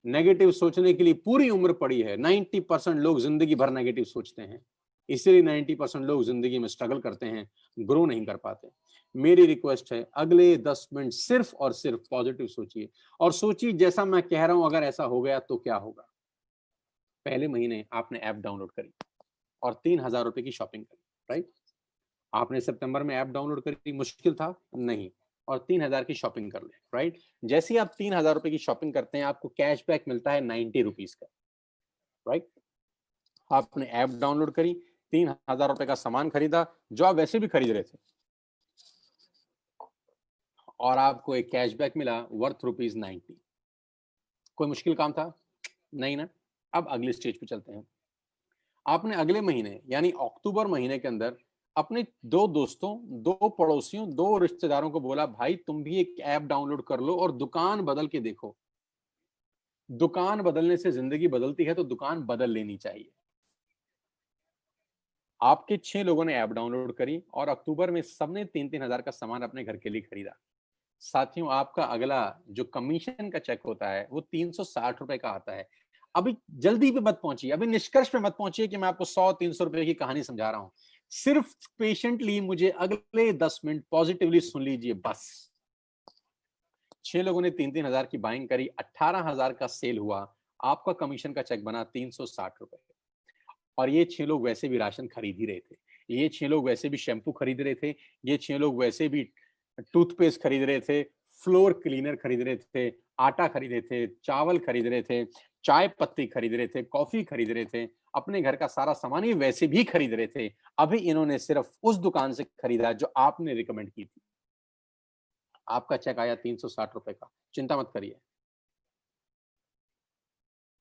नेगेटिव सोचने के लिए पूरी उम्र पड़ी है। 90% लोग जिंदगी भर नेगेटिव सोचते हैं, इसीलिए 90% लोग जिंदगी में स्ट्रगल करते हैं, ग्रो नहीं कर पाते। मेरी रिक्वेस्ट है, अगले 10 मिनट सिर्फ और सिर्फ पॉजिटिव सोचिए। और सोचिए जैसा मैं कह रहा हूं, अगर ऐसा हो गया तो क्या होगा। पहले महीने आपने ऐप डाउनलोड करी और 3,000 रुपए की शॉपिंग करी, राइट? आपने सितंबर में ऐप डाउनलोड करी, मुश्किल था नहीं, और 3,000 की शॉपिंग कर ले, राइट? जैसे ही आप 3,000 रुपए की शॉपिंग करते हैं, आपको कैशबैक मिलता है 90 रुपीज का, राइट? आपने ऐप डाउनलोड करी, 3,000 रुपए का सामान खरीदा जो आप वैसे भी खरीद रहे थे, और आपको एक कैशबैक मिला वर्थ ₹90। कोई मुश्किल काम था? नहीं ना। अब अगली स्टेज पे चलते हैं। आपने अगले महीने यानी अक्टूबर महीने के अंदर अपने 2 दोस्तों, 2 पड़ोसियों, 2 रिश्तेदारों को बोला, भाई तुम भी एक ऐप डाउनलोड कर लो और दुकान बदल के देखो। दुकान बदलने से जिंदगी बदलती है, तो दुकान बदल लेनी चाहिए। आपके 6 लोगों ने ऐप डाउनलोड करी और अक्टूबर में सबने 3-3 हजार का सामान अपने घर के लिए खरीदा। साथियों, आपका अगला जो कमीशन का चेक होता है वो 360 रुपए का आता है। अभी जल्दी पे मत पहुंचिए, अभी निष्कर्ष पे मत पहुंचिए कि मैं आपको 100-300 रुपए की कहानी समझा रहा हूं। सिर्फ पेशेंटली मुझे अगले 10 मिनट पॉजिटिवली सुन लीजिए बस। 6 लोगों ने 3-3 हजार की बाइंग करी, 18,000 का सेल हुआ, आपका कमीशन का चेक बना 360 रुपए। और ये 6 लोग वैसे भी राशन खरीद ही रहे थे, ये 6 लोग वैसे भी शैम्पू खरीद रहे थे, ये 6 लोग वैसे भी टूथपेस्ट खरीद रहे थे, फ्लोर क्लीनर खरीद रहे थे, आटा खरीद रहे थे, चावल खरीद रहे थे, चाय पत्ती खरीद रहे थे, कॉफी खरीद रहे थे, अपने घर का सारा सामान ये वैसे भी खरीद रहे थे। अभी इन्होंने सिर्फ उस दुकान से खरीदा जो आपने रिकमेंड की थी। आपका चेक आया 360 रुपए का। चिंता मत करिए,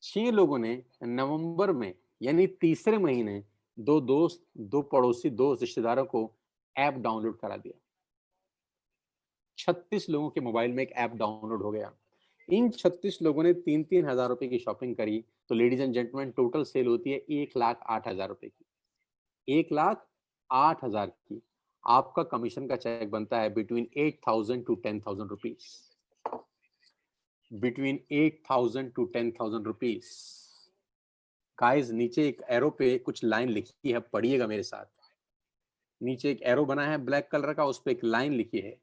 6 लोगों ने नवंबर में यानी तीसरे महीने 2 दोस्त, 2 पड़ोसी, 2 रिश्तेदारों को ऐप डाउनलोड करा दिया। 36 लोगों के मोबाइल में एक ऐप डाउनलोड हो गया। इन 36 लोगों ने 3-3 हज़ार रुपए की शॉपिंग करी, तो ladies and gentleman total sale होती है 1,08,000 रुपए की। 1,08,000 की। आपका कमीशन का चेक बनता है between 8,000 to 10,000 rupees. Between 8,000 to 10,000 rupees. Guys, नीचे एक एरो पे कुछ लाइन लिखी है, पढ़िएगा मेरे साथ। नीचे एक एरो बना है ब्लैक कलर का, उस पे एक लाइन लिखी है,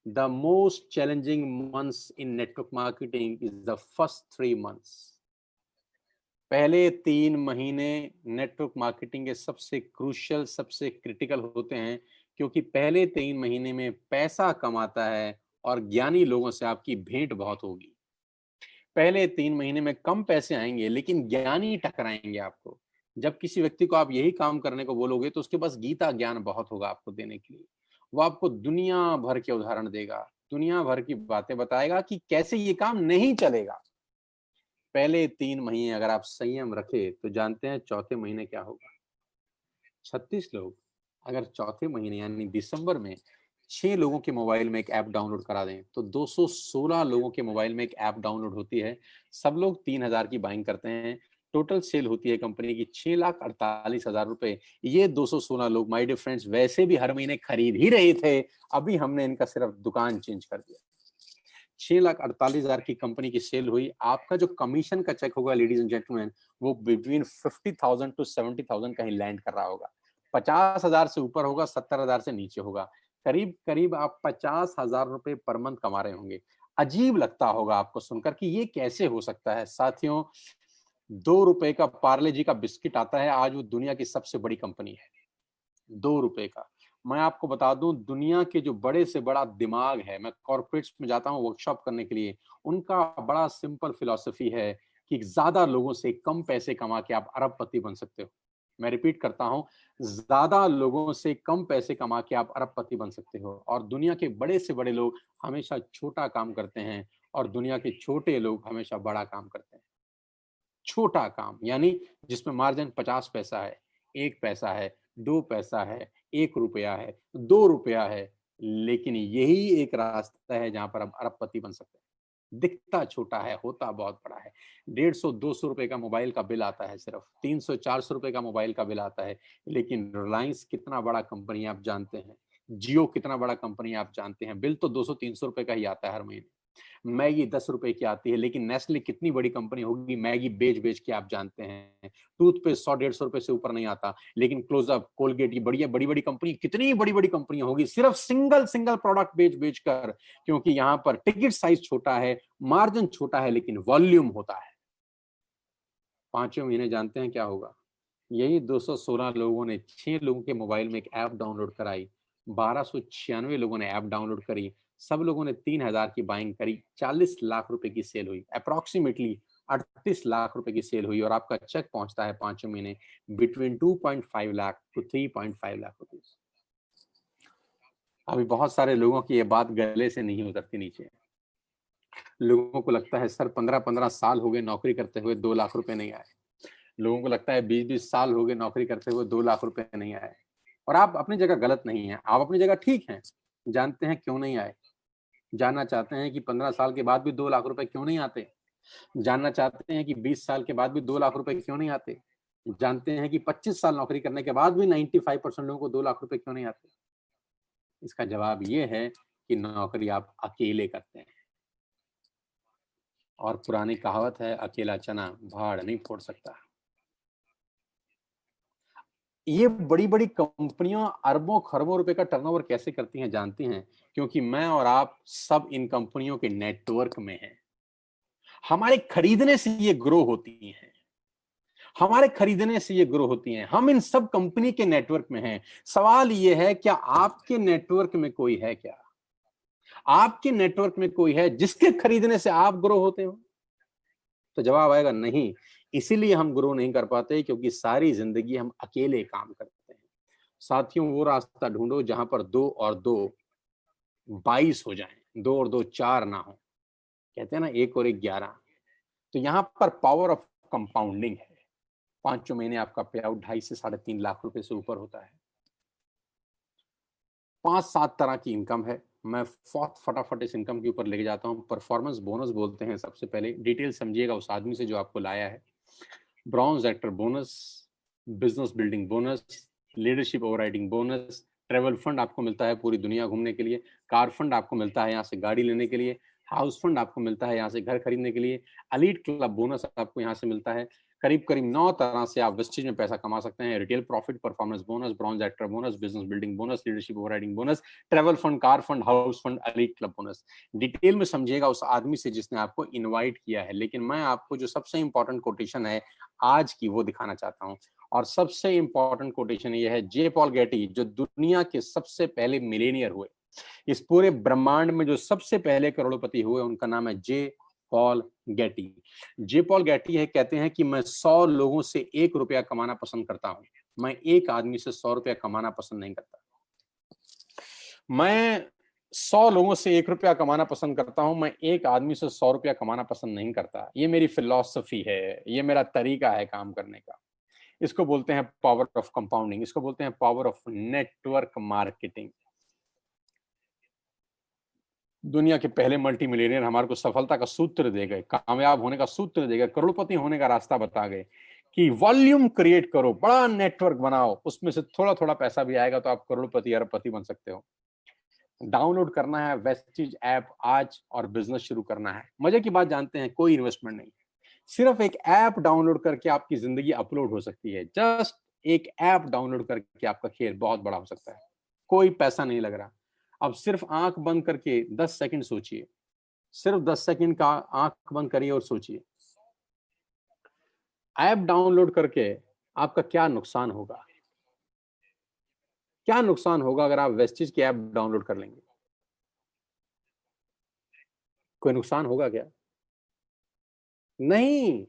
the most challenging months in network marketing is the first 3 months. पहले 3 महीने नेटवर्क मार्केटिंग के सबसे क्रूशियल, सबसे क्रिटिकल होते हैं, क्योंकि पहले 3 महीने में पैसा कमाता है और ज्ञानी लोगों से आपकी भेंट बहुत होगी। पहले 3 महीने में कम पैसे आएंगे, लेकिन ज्ञानी टकराएंगे आपको। जब किसी व्यक्ति को आप यही काम करने को बोलोगे, तो उसके पास गीता ज्ञान बहुत होगा आपको देने के लिए। वो आपको दुनिया भर के उदाहरण देगा, दुनिया भर की बातें बताएगा कि कैसे ये काम नहीं चलेगा। पहले 3 महीने अगर आप संयम रखे, तो जानते हैं चौथे महीने क्या होगा। 36 लोग अगर चौथे महीने यानी दिसंबर में 6 लोगों के मोबाइल में एक ऐप डाउनलोड करा दें, तो 216 लोगों के मोबाइल में एक ऐप डाउनलोड होती है। सब लोग 3,000 की बाइंग करते हैं। टोटल सेल होती है कंपनी की 6,48,000 रुपए। ये 216 लोग, माय डियर फ्रेंड्स, वैसे भी हर महीने खरीद ही रहे थे, अभी हमने इनका सिर्फ दुकान चेंज कर दिया। 6,48,000 की कंपनी की सेल हुई। आपका जो कमीशन का चेक होगा लेडीज एंड जेंटलमैन, वो बिटवीन 50,000 टू 70,000 कहीं लैंड कर रहा होगा। 50,000 से ऊपर होगा, 70,000 से नीचे होगा। करीब करीब आप 50,000 रुपए पर मंथ कमा रहे होंगे। अजीब लगता होगा आपको सुनकर कि ये कैसे हो सकता है। साथियों, 2 रुपए का पार्ले जी का बिस्किट आता है, आज वो दुनिया की सबसे बड़ी कंपनी है। 2 रुपए का। मैं आपको बता दूं, दुनिया के जो बड़े से बड़ा दिमाग है, मैं कॉर्पोरेट्स में जाता हूं वर्कशॉप करने के लिए, उनका बड़ा सिंपल फिलॉसफी है कि ज्यादा लोगों से कम पैसे कमा के आप अरबपति बन सकते हो। मैं रिपीट करता हूं, ज्यादा लोगों से कम पैसे कमा के आप अरबपति बन सकते हो। और दुनिया के बड़े से बड़े लोग हमेशा छोटा काम करते हैं, और दुनिया के छोटे लोग हमेशा बड़ा काम करते हैं। छोटा काम यानी जिसमें मार्जिन 50 पैसा है, 1 पैसा है, 2 पैसा है, 1 रुपया है, 2 रुपया है, लेकिन यही एक रास्ता है जहां पर आप अरबपति बन सकते हैं। दिखता छोटा है, होता बहुत बड़ा है। 150-200 रुपए का मोबाइल का बिल आता है, सिर्फ 300-400 रुपए का मोबाइल का बिल आता है, लेकिन रिलायंस कितना बड़ा कंपनी है आप जानते हैं। जियो कितना बड़ा कंपनी है आप जानते हैं। बिल तो 200-300 रुपए का ही आता है हर महीने। मैगी 10 रुपए की आती है, लेकिन नेस्ले कितनी बड़ी कंपनी होगी, मैगी बेच-बेच के आप जानते हैं। टूथपेस्ट 100-150 रुपए से ऊपर नहीं आता, लेकिन क्लोजअप, कोलगेट, ये बढ़िया बड़ी-बड़ी कंपनी, कितनी बड़ी-बड़ी कंपनियां होगी सिर्फ सिंगल प्रोडक्ट बेच-बेच कर, क्योंकि यहां पर टिकट साइज छोटा है, मार्जिन छोटा है, लेकिन वॉल्यूम होता है। 5वें महीने जानते हैं क्या होगा। यही 216 लोगों ने 6 लोगों के मोबाइल में एक ऐप डाउनलोड कराई। 1296 लोगों ने ऐप डाउनलोड करी। सब लोगों ने 3,000 की बाइंग करी। 40 लाख रुपए की सेल हुई। अप्रोक्सीमेटली 38 लाख रुपए की सेल हुई, और आपका चेक पहुंचता है 5वें महीने between 2.5 lakh to 3.5 lakh rupees. अभी बहुत सारे लोगों की ये बात गले से नहीं उतरती नीचे। लोगों को लगता है सर 15-15 साल हो गए नौकरी करते हुए, 2 लाख रुपए नहीं आए। लोगों को लगता है 20-20 साल हो गए नौकरी करते हुए, 2 लाख रुपए नहीं आए। और आप अपनी जगह गलत नहीं हैं, आप अपनी जगह ठीक हैं। जानते हैं क्यों नहीं आए? जानना चाहते हैं कि 15 साल के बाद भी 2 लाख रुपए क्यों नहीं आते? जानना चाहते हैं कि 20 साल के बाद भी 2 लाख रुपए क्यों नहीं आते? जानते हैं कि 25 साल नौकरी करने के बाद भी 95% लोगों को 2 लाख रुपए क्यों नहीं आते? इसका जवाब ये है कि नौकरी आप अकेले करते हैं। और पुरानी कहावत है, अकेला चना भाड़ नहीं फोड़ सकता। ये बड़ी-बड़ी कंपनियां अरबों खरबों रुपए का टर्नओवर कैसे करती हैं जानती हैं? क्योंकि मैं और आप सब इन कंपनियों के नेटवर्क में हैं। हमारे खरीदने से ये ग्रो होती हैं। हमारे खरीदने से ये ग्रो होती हैं। हम इन सब कंपनी के नेटवर्क में हैं। सवाल ये है, क्या आपके नेटवर्क में कोई है क्या? आपके नेटवर्क में कोई है जिसके खरीदने से आप ग्रो होते हो? तो जवाब आएगा नहीं। इसीलिए हम ग्रो नहीं कर पाते, क्योंकि सारी जिंदगी हम अकेले काम करते हैं। साथियों, वो रास्ता ढूंढो जहां पर 2 और 2 22 हो जाएं, 2 और 2 4 ना हो। कहते हैं ना 1 और 1 11। तो यहाँ पर पावर ऑफ कंपाउंडिंग है। 5 महीने आपका पे आउट 2.5 से 3.5 लाख रुपए से ऊपर होता है। 5-7 तरह की इनकम है। मैं फटाफट इस इनकम के ऊपर लेके जाता हूँ। परफॉर्मेंस बोनस बोलते हैं सबसे पहले, डिटेल समझिएगा उस आदमी से जो आपको लाया है। Bronze actor bonus, business building bonus, leadership overriding bonus, travel fund आपको मिलता है पूरी दुनिया घूमने के लिए, कार फंड आपको मिलता है यहाँ से गाड़ी लेने के लिए, हाउस फंड आपको मिलता है यहाँ से घर खरीदने के लिए, एलीट क्लब बोनस आपको यहाँ से मिलता है। करीब करीब 9 तरह से आप वेस्टेज में पैसा कमा सकते हैं। Retail profit, performance bonus, bronze actor bonus, business building bonus, leadership overriding bonus, travel fund, car fund, house fund, elite club bonus. Detail में समझिएगा उस आदमी से जिसने आपको इनवाइट किया है। लेकिन मैं आपको जो सबसे इंपॉर्टेंट कोटेशन है आज की वो दिखाना चाहता हूँ। और सबसे इंपॉर्टेंट कोटेशन ये है जे पॉल गेटी, जो दुनिया के सबसे पहले मिलेनियर हुए। इस पूरे ब्रह्मांड में जो सबसे पहले करोड़पति हुए उनका नाम है जे पॉल गेटी। जे पॉल गेटी है, कहते हैं कि मैं 100 लोगों से 1 रुपया कमाना पसंद करता हूं, मैं एक आदमी से 100 रुपया कमाना पसंद नहीं करता। मैं 100 लोगों से 1 रुपया कमाना पसंद करता हूं, मैं एक आदमी से 100 रुपया कमाना पसंद नहीं करता। ये मेरी फिलॉसफी है, ये मेरा तरीका है काम करने का। इसको बोलते हैं पावर ऑफ कंपाउंडिंग, इसको बोलते हैं पावर ऑफ नेटवर्क मार्केटिंग। दुनिया के पहले मल्टी मिलियनियर हमारे को सफलता का सूत्र दे गए, कामयाब होने का सूत्र दे गए, करोड़पति होने का रास्ता बता गए कि वॉल्यूम क्रिएट करो, बड़ा नेटवर्क बनाओ, उसमें से थोड़ा थोड़ा पैसा भी आएगा तो आप करोड़पति अरबपति बन सकते हो। डाउनलोड करना है वेस्टिज ऐप आज और बिजनेस शुरू करना है। मजे की बात जानते हैं, कोई इन्वेस्टमेंट नहीं, सिर्फ एक ऐप डाउनलोड करके आपकी जिंदगी अपलोड हो सकती है। जस्ट एक ऐप डाउनलोड करके आपका खेल बहुत बड़ा हो सकता है। कोई पैसा नहीं लग रहा। अब सिर्फ आंख बंद करके 10 सेकंड सोचिए, सिर्फ 10 सेकंड का आंख बंद करिए और सोचिए, ऐप डाउनलोड करके आपका क्या नुकसान होगा? क्या नुकसान होगा अगर आप वेस्टिज की ऐप डाउनलोड कर लेंगे? कोई नुकसान होगा क्या? नहीं।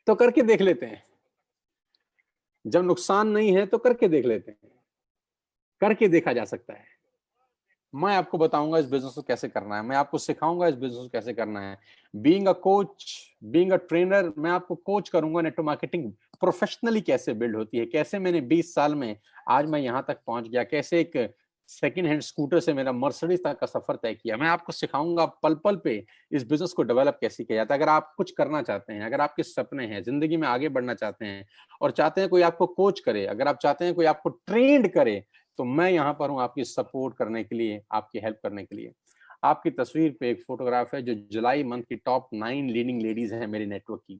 तो करके देख लेते हैं। जब नुकसान नहीं है तो करके देख लेते हैं। करके देखा जा सकता है। मैं आपको बताऊंगा इस बिजनेस को कैसे करना है, मैं आपको सिखाऊंगा इस बिजनेस को कैसे करना है। Being a coach, being a trainer, मैं आपको कोच करूंगा नेटवर्क मार्केटिंग प्रोफेशनली कैसे बिल्ड होती है, कैसे मैंने 20 साल में आज मैं यहां तक पहुंच गया, कैसे एक सेकंड हैंड स्कूटर से मेरा मर्सिडीज तक का सफर तय किया। मैं आपको सिखाऊंगा पल पल पे इस बिजनेस को डेवलप कैसे किया जाता है। अगर आप कुछ करना चाहते हैं, अगर आपके सपने हैं, जिंदगी में आगे बढ़ना चाहते हैं और चाहते हैं कोई आपको कोच करे, अगर आप चाहते हैं कोई आपको ट्रेंड करे, तो मैं यहाँ पर हूँ आपकी सपोर्ट करने के लिए, आपकी हेल्प करने के लिए। आपकी तस्वीर पे एक फोटोग्राफ है जो जुलाई मंथ की टॉप 9 लीडिंग लेडीज हैं मेरे नेटवर्क की।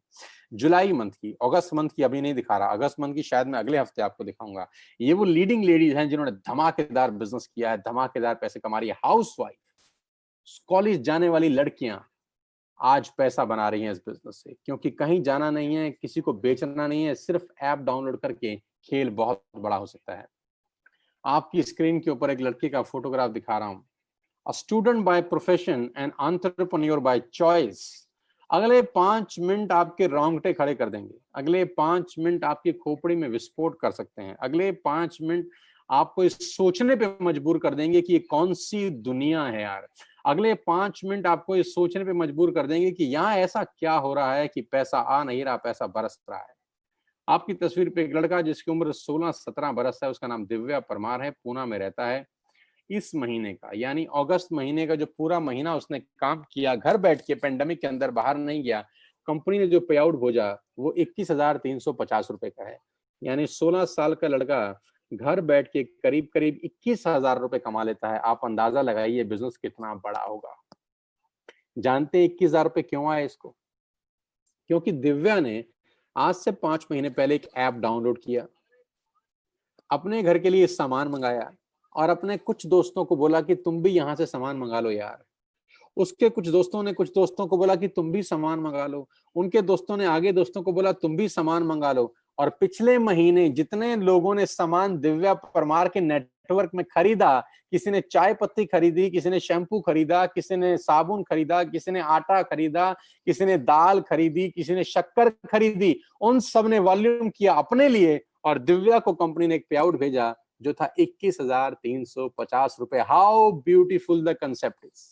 जुलाई मंथ की, अगस्त मंथ की अभी नहीं दिखा रहा, अगस्त मंथ की शायद मैं अगले हफ्ते आपको दिखाऊंगा। ये वो लीडिंग लेडीज हैं जिन्होंने धमाकेदार बिजनेस किया है, धमाकेदार पैसे कमा रही है। हाउस वाइफ, कॉलेज जाने वाली लड़कियां आज पैसा बना रही हैं इस बिजनेस से, क्योंकि कहीं जाना नहीं है, किसी को बेचना नहीं है, सिर्फ ऐप डाउनलोड करके खेल बहुत बड़ा हो सकता है। आपकी स्क्रीन के ऊपर एक लड़की का फोटोग्राफ दिखा रहा हूं। A student by profession and entrepreneur by choice. अगले 5 मिनट आपके रोंगटे खड़े कर देंगे, अगले 5 मिनट आपकी खोपड़ी में विस्फोट कर सकते हैं, अगले 5 मिनट आपको इस सोचने पे मजबूर कर देंगे कि ये कौन सी दुनिया है यार। अगले 5 मिनट आपको इस सोचने पे मजबूर कर देंगे कि यहाँ ऐसा क्या हो रहा है कि पैसा आ नहीं रहा, पैसा बरस रहा है। आपकी तस्वीर पे एक लड़का जिसकी उम्र 16-17 बरस है, उसका नाम दिव्या परमार है, पूना में रहता है। इस महीने का यानी अगस्त महीने का जो पूरा महीना उसने काम किया, घर बैठ के, पेंडेमिक के अंदर बाहर नहीं गया, कंपनी ने जो पे आउट भेजा वो 21,350 रुपए का है। यानी 16 साल का लड़का घर बैठ के करीब करीब 21,000 रुपए कमा लेता है। आप अंदाजा लगाइए बिजनेस कितना बड़ा होगा। जानते 21,000 रुपए क्यों आए इसको? क्योंकि दिव्या ने आज से 5 महीने पहले एक ऐप डाउनलोड किया, अपने घर के लिए सामान मंगाया और अपने कुछ दोस्तों को बोला कि तुम भी यहां से सामान मंगा लो यार। उसके कुछ दोस्तों ने कुछ दोस्तों को बोला कि तुम भी सामान मंगा लो, उनके दोस्तों ने आगे दोस्तों को बोला तुम भी सामान मंगा लो। और पिछले महीने जितने लोगों ने सामान दिव्या परमार के नेटवर्क में खरीदा, किसी ने चाय पत्ती खरीदी, किसी ने शैम्पू खरीदा, किसी ने साबुन खरीदा, किसी ने आटा खरीदा, किसी ने दाल खरीदी, किसी ने शक्कर खरीदी, उन सब ने वॉल्यूम किया अपने लिए और दिव्या को कंपनी ने एक पे आउट भेजा जो था 21,350 रुपए। How beautiful the concept is,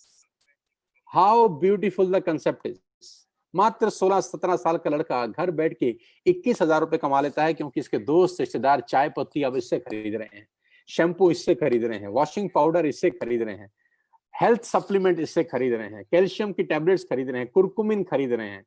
how beautiful the concept is. मात्र 16-17 साल का लड़का घर बैठ के 21,000 रुपए कमा लेता है, क्योंकि इसके दोस्त रिश्तेदार चाय पत्ती अब इससे खरीद रहे हैं, शैम्पू इससे खरीद रहे हैं, वॉशिंग पाउडर इससे खरीद रहे हैं, हेल्थ सप्लीमेंट इससे खरीद रहे हैं, कैल्शियम की टैबलेट्स खरीद रहे हैं, कुरकुमिन खरीद रहे हैं,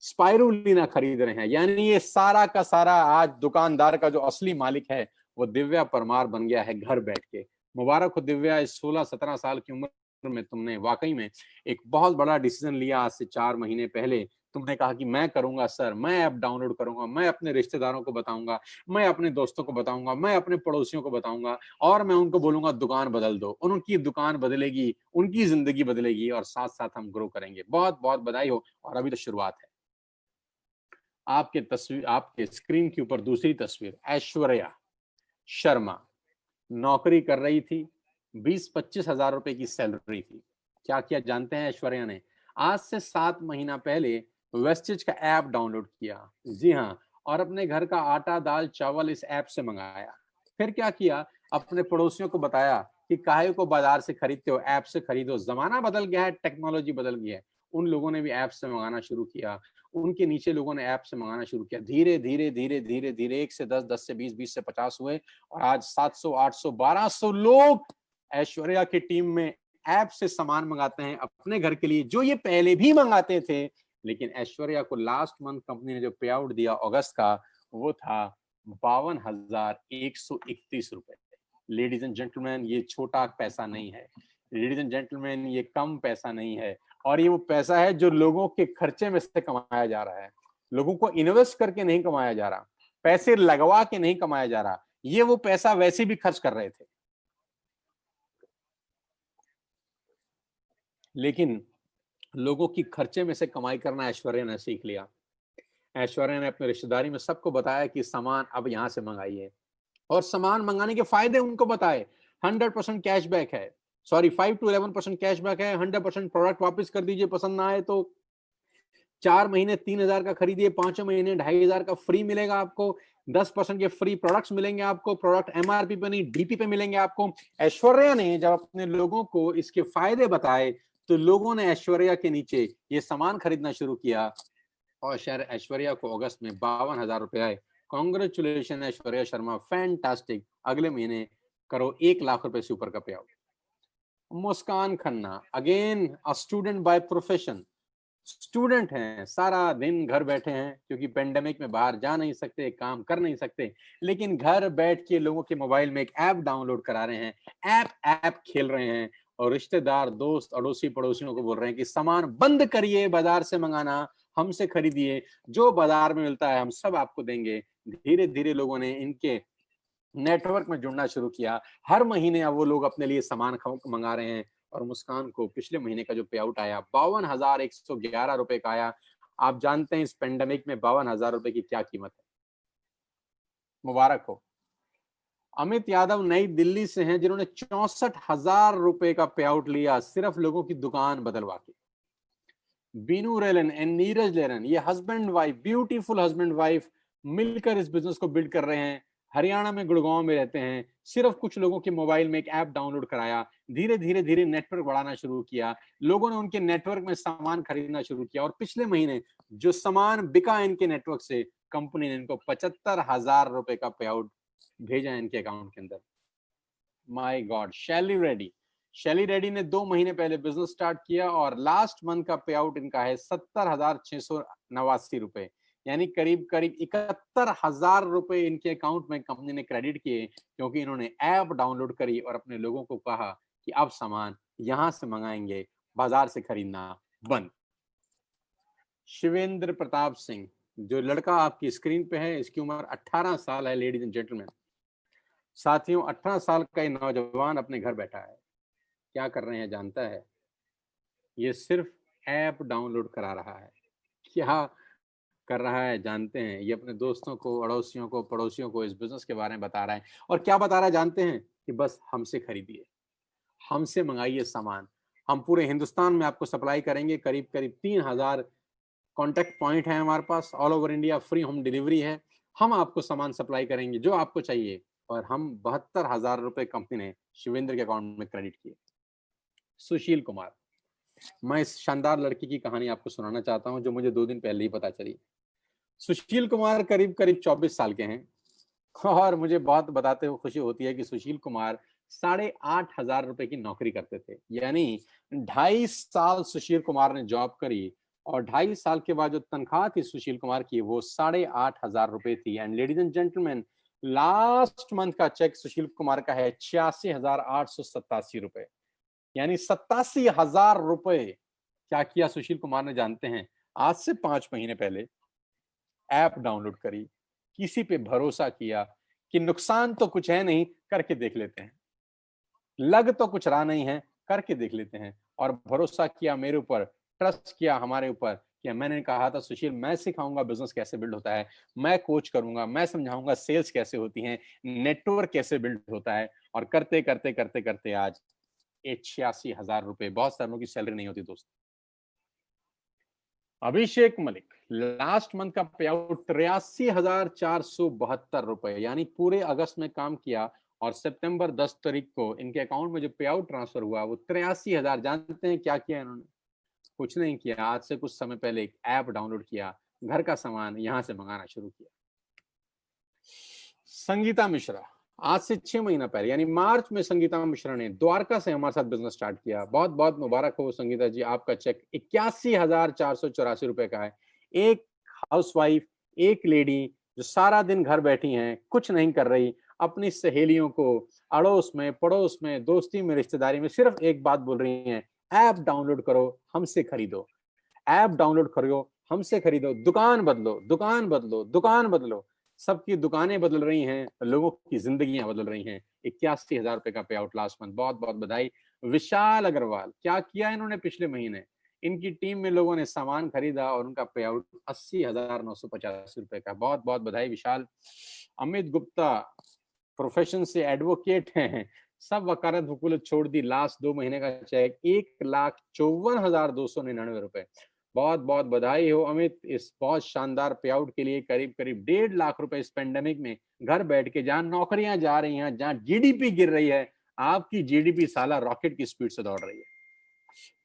स्पाइरुलिना खरीद रहे हैं। यानी ये सारा का सारा आज दुकानदार का जो असली मालिक है वो दिव्या परमार बन गया है घर बैठ के। मुबारक हो दिव्या, इस 16-17 साल की उम्र में तुमने वाकई में एक बहुत बड़ा डिसीजन लिया। आज से 4 महीने पहले तुमने कहा कि मैं करूंगा सर, मैं ऐप डाउनलोड करूंगा, मैं अपने रिश्तेदारों को बताऊंगा, मैं अपने दोस्तों को बताऊंगा, मैं अपने पड़ोसियों को बताऊंगा और मैं उनको बोलूंगा दुकान बदल दो। उनकी दुकान बदलेगी, उनकी जिंदगी बदलेगी और साथ साथ हम ग्रो करेंगे। बहुत बहुत बधाई हो। और अभी तो शुरुआत है। आपके तस्वीर, आपके स्क्रीन के ऊपर दूसरी तस्वीर, ऐश्वर्या शर्मा नौकरी कर रही थी, 20-25 हजार रुपए की सैलरी थी। क्या किया जानते हैं ऐश्वर्या ने? आज से 7 महीना पहले वेस्टेज का ऐप डाउनलोड किया, जी हाँ, और अपने घर का आटा दाल चावल इस ऐप से मंगाया। फिर क्या किया, अपने पड़ोसियों को बताया कि काहे को बाजार से खरीदते हो, ऐप से खरीदो, जमाना बदल गया है, टेक्नोलॉजी बदल गई है। उन लोगों ने भी ऐप से मंगाना शुरू किया, उनके नीचे लोगों ने ऐप से मंगाना शुरू किया। धीरे धीरे धीरे धीरे धीरे 1 से 10, 10 से 20, 20 से 50 हुए और आज 700, 800, 1200 लोग ऐश्वर्या की टीम में ऐप से सामान मंगाते हैं अपने घर के लिए, जो ये पहले भी मंगाते थे। लेकिन ऐश्वर्या को लास्ट मंथ कंपनी ने जो पे आउट दिया अगस्त का, वो था 52,131 रुपए। लेडीज एंड जेंटलमैन, ये छोटा पैसा नहीं है। लेडीज एंड जेंटलमैन, ये कम पैसा नहीं है। और ये वो पैसा है जो लोगों के खर्चे में से कमाया जा रहा है। लोगों को इन्वेस्ट करके नहीं कमाया जा रहा, पैसे लगवा के नहीं कमाया जा रहा। ये वो पैसा वैसे भी खर्च कर रहे थे, लेकिन लोगों की खर्चे में से कमाई करना ऐश्वर्या ने सीख लिया। ऐश्वर्या ने अपने रिश्तेदारी में सबको बताया कि सामान अब यहां से मंगाइए, और सामान मंगाने के फायदे उनको बताए। 100% कैशबैक है, सॉरी 5 to 11% कैशबैक है। 100% प्रोडक्ट वापस कर दीजिए पसंद ना आए तो। 4 महीने 3,000 का खरीदिए, 5 महीने 2,500 का फ्री मिलेगा आपको। 10% के फ्री प्रोडक्ट्स मिलेंगे आपको, प्रोडक्ट एमआरपी पे नहीं डीपी पे मिलेंगे आपको। ऐश्वर्या ने जब अपने लोगों को इसके फायदे बताए तो लोगों ने ऐश्वर्या के नीचे ये सामान खरीदना शुरू किया और शायद ऐश्वर्या को अगस्त में 52,000 रुपए आए। Congratulation Aishwarya Sharma, fantastic. अगले महीने करो 1 लाख रुपए से ऊपर का पे out. Muskan Khanna, again a student by profession, student हैं, सारा दिन घर बैठे हैं क्योंकि पेंडेमिक में बाहर जा नहीं सकते, काम कर नहीं सकते, लेकिन घर बैठ के लोगों के मोबाइल में एक ऐप डाउनलोड करा रहे हैं, ऐप ऐप खेल रहे हैं और रिश्तेदार दोस्त अड़ोसी पड़ोसियों को बोल रहे हैं कि सामान बंद करिए बाजार से मंगाना, हमसे खरीदिए, जो बाजार में मिलता है हम सब आपको देंगे। धीरे धीरे लोगों ने इनके नेटवर्क में जुड़ना शुरू किया। हर महीने अब वो लोग अपने लिए सामान मंगा रहे हैं और मुस्कान को पिछले महीने का जो पे आउट आया 52,111 रुपए का आया। आप जानते हैं इस पेंडेमिक में 52,000 रुपए की क्या कीमत है। मुबारक हो। अमित यादव नई दिल्ली से हैं, जिन्होंने 64,000 रुपए का पे आउट लिया सिर्फ लोगों की दुकान बदलवा के। Binu Rylan and Neeraj learn, ये husband wife, beautiful husband wife मिलकर इस बिजनेस को बिल्ड कर रहे हैं। हरियाणा में गुड़गांव में रहते हैं। सिर्फ कुछ लोगों के मोबाइल में एक ऐप डाउनलोड कराया, धीरे धीरे धीरे नेटवर्क बढ़ाना शुरू किया, लोगों ने उनके नेटवर्क में सामान खरीदना शुरू किया और पिछले महीने जो सामान बिका इनके नेटवर्क से, कंपनी ने इनको 75,000 रुपए का पे आउट भेजा इनके अकाउंट के अंदर। My God. शैली रेड्डी ने 2 महीने पहले बिजनेस स्टार्ट किया और लास्ट मंथ का पे आउट इनका है 70,689 रुपए, यानी करीब करीब 71,000 रुपए इनके अकाउंट में कंपनी ने क्रेडिट किए, क्योंकि इन्होंने ऐप डाउनलोड करी और अपने लोगों को कहा कि अब सामान यहां से मंगाएंगे, बाजार से खरीदना बंद। शिवेंद्र प्रताप सिंह, जो लड़का आपकी स्क्रीन पे है, इसकी उम्र 18 साल है लेडीज एंड जेंटलमैन। साथियों, 18 साल का ये नौजवान अपने घर बैठा है। क्या कर रहे हैं जानता है? ये सिर्फ ऐप डाउनलोड करा रहा है। क्या कर रहा है जानते हैं? ये अपने दोस्तों को, अड़ोसियों को, पड़ोसियों को इस बिजनेस के बारे में बता रहा है। और क्या बता रहा है जानते हैं? कि बस हमसे खरीदिए, हमसे मंगाइए सामान, हम पूरे हिंदुस्तान में आपको सप्लाई करेंगे। करीब करीब 3,000 कॉन्टैक्ट पॉइंट है हमारे पास, all over India free home delivery है। हम आपको सामान सप्लाई करेंगे जो आपको चाहिए। और हम 72,000 रुपए कंपनी ने शिवेंद्र के अकाउंट में क्रेडिट किए। सुशील कुमार, मैं इस शानदार लड़की की कहानी आपको सुनाना चाहता हूं जो मुझे 2 दिन पहले ही पता चली। सुशील कुमार करीब करीब 24 साल के हैं और मुझे बहुत बताते हुए खुशी होती है कि सुशील कुमार 8,500 रुपए की नौकरी करते थे। यानी 2.5 साल सुशील कुमार ने जॉब करी और 2.5 साल के बाद जो तनख्वाह थी सुशील कुमार की वो 8,500 रुपए थी। And ladies and gentleman, last month का चेक सुशील कुमार का है 86,887 रुपए। यानी 87,000 रुपए। क्या किया सुशील कुमार ने जानते हैं? आज से 5 महीने पहले ऐप डाउनलोड करी, किसी पे भरोसा किया कि नुकसान तो कुछ है नहीं, करके देख लेते हैं, लग तो कुछ रहा नहीं है, करके देख लेते हैं। और भरोसा किया मेरे ऊपर, ट्रस्ट किया हमारे ऊपर कि मैंने कहा था सुशील मैं सिखाऊंगा बिजनेस कैसे बिल्ड होता है, मैं कोच करूंगा, मैं समझाऊंगा सेल्स कैसे होती है, नेटवर्क कैसे बिल्ड होता है। और करते करते करते करते आज 86,000 रुपए, बहुत सालों की सैलरी नहीं होती दोस्त। अभिषेक मलिक लास्ट मंथ का पे आउट 83,472 रुपए। यानी पूरे अगस्त में काम किया और सितंबर 10 तारीख को इनके अकाउंट में जो पे आउट ट्रांसफर हुआ वो 83,000। जानते हैं क्या किया इन्होंने? कुछ नहीं किया। आज से कुछ समय पहले एक ऐप डाउनलोड किया, घर का सामान यहां से मंगाना शुरू किया। संगीता मिश्रा आज से 6 महीना पहले यानी मार्च में संगीता मिश्रा ने द्वारका से हमारे साथ बिजनेस स्टार्ट किया। बहुत बहुत मुबारक हो संगीता जी, आपका चेक 81,484 रुपए का है। एक हाउसवाइफ, एक लेडी जो सारा दिन घर बैठी हैं, कुछ नहीं कर रही, अपनी सहेलियों को अड़ोस में, पड़ोस में, दोस्ती में, रिश्तेदारी में सिर्फ एक बात बोल रही हैं, ऐप डाउनलोड करो, हमसे खरीदो। ऐप डाउनलोड करो, हमसे खरीदो, दुकान बदलो, दुकान बदलो, दुकान बदलो। सबकी दुकानें बदल रही हैं, लोगों की जिंदगियां बदल रही हैं। 81,000 रुपए का पे आउट लास्ट मंथ, बहुत बहुत बधाई। विशाल अग्रवाल, क्या किया इन्होंने पिछले महीने? इनकी टीम में लोगों ने सामान खरीदा और उनका पे आउट 80,985 रुपए का, बहुत बहुत बधाई विशाल। अमित गुप्ता प्रोफेशन से एडवोकेट हैं, सब वकालत वकूलत छोड़ दी, लास्ट 2 महीने का चेक 1,54,299 रुपए। बहुत बहुत बधाई हो अमित इस बहुत शानदार पे आउट के लिए। करीब करीब 1.5 लाख रुपए इस पेंडेमिक में घर बैठ के, जहां नौकरियां जा रही हैं, जहां जीडीपी गिर रही है, आपकी जीडीपी साला रॉकेट की स्पीड से दौड़ रही है।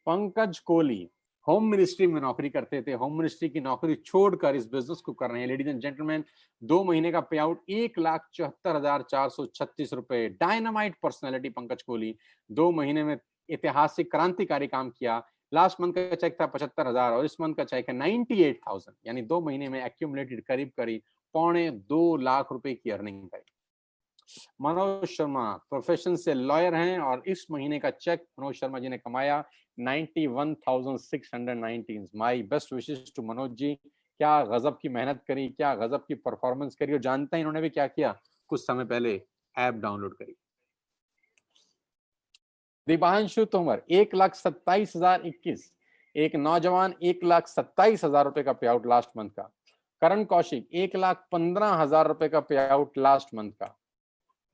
पंकज कोहली होम मिनिस्ट्री में नौकरी करते थे, होम मिनिस्ट्री की नौकरी छोड़कर इस बिजनेस को कर रहे हैं। लेडीज एंड जेंटलमैन, 2 महीने का पे आउट 1,74,436 रुपए। डायनामाइट पर्सनैलिटी पंकज कोहली, 2 महीने में ऐतिहासिक क्रांतिकारी काम किया। लास्ट मंथ का चेक था 75,000 और इस मंथ का चेक है 98,000। यानी 2 महीने में एक्यूमुलेटेड करीब करीब 2.25 लाख रुपए की अर्निंग करी। मनोज शर्मा प्रोफेशन से लॉयर हैं और इस महीने का चेक मनोज शर्मा जी ने कमाया 91,619। My best wishes to Manoj ji. क्या गजब की मेहनत करी, क्या गजब की परफॉर्मेंस करी। और जानते हैं इन्होंने भी क्या किया? कुछ समय पहले ऐप डाउनलोड करी। दिबांशु तोमर 1,27,021। एक नौजवान 1,27,000 रुपए का पे आउट लास्ट मंथ का। करण कौशिक 1,15,000 रुपए का पे आउट लास्ट मंथ का।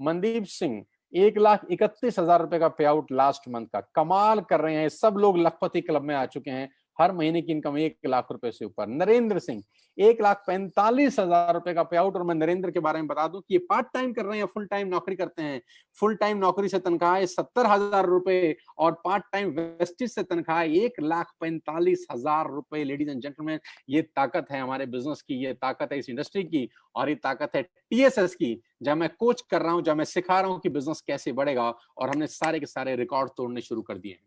मनदीप सिंह 1,31,000 रुपए का पे आउट लास्ट मंथ का। कमाल कर रहे हैं, सब लोग लखपति क्लब में आ चुके हैं, हर महीने की इनकम 1 लाख रुपए से ऊपर। नरेंद्र सिंह 1,45,000 रुपए का पे आउट। और मैं नरेंद्र के बारे में बता दूं कि ये पार्ट टाइम कर रहे हैं, फुल टाइम नौकरी करते हैं। फुल टाइम नौकरी से तनख्वाह 70,000 रुपए और पार्ट टाइम वेस्टिज से तनख्वाह 1,45,000 रुपए। लेडीज एंड जेंटलमैन, ये ताकत है हमारे बिजनेस की, ये ताकत है इस इंडस्ट्री की, और ये ताकत है टीएसएस की, जब मैं कोच कर रहा हूं, जब मैं सिखा रहा हूं कि बिजनेस कैसे बढ़ेगा। और हमने सारे के सारे रिकॉर्ड तोड़ने शुरू कर दिए हैं।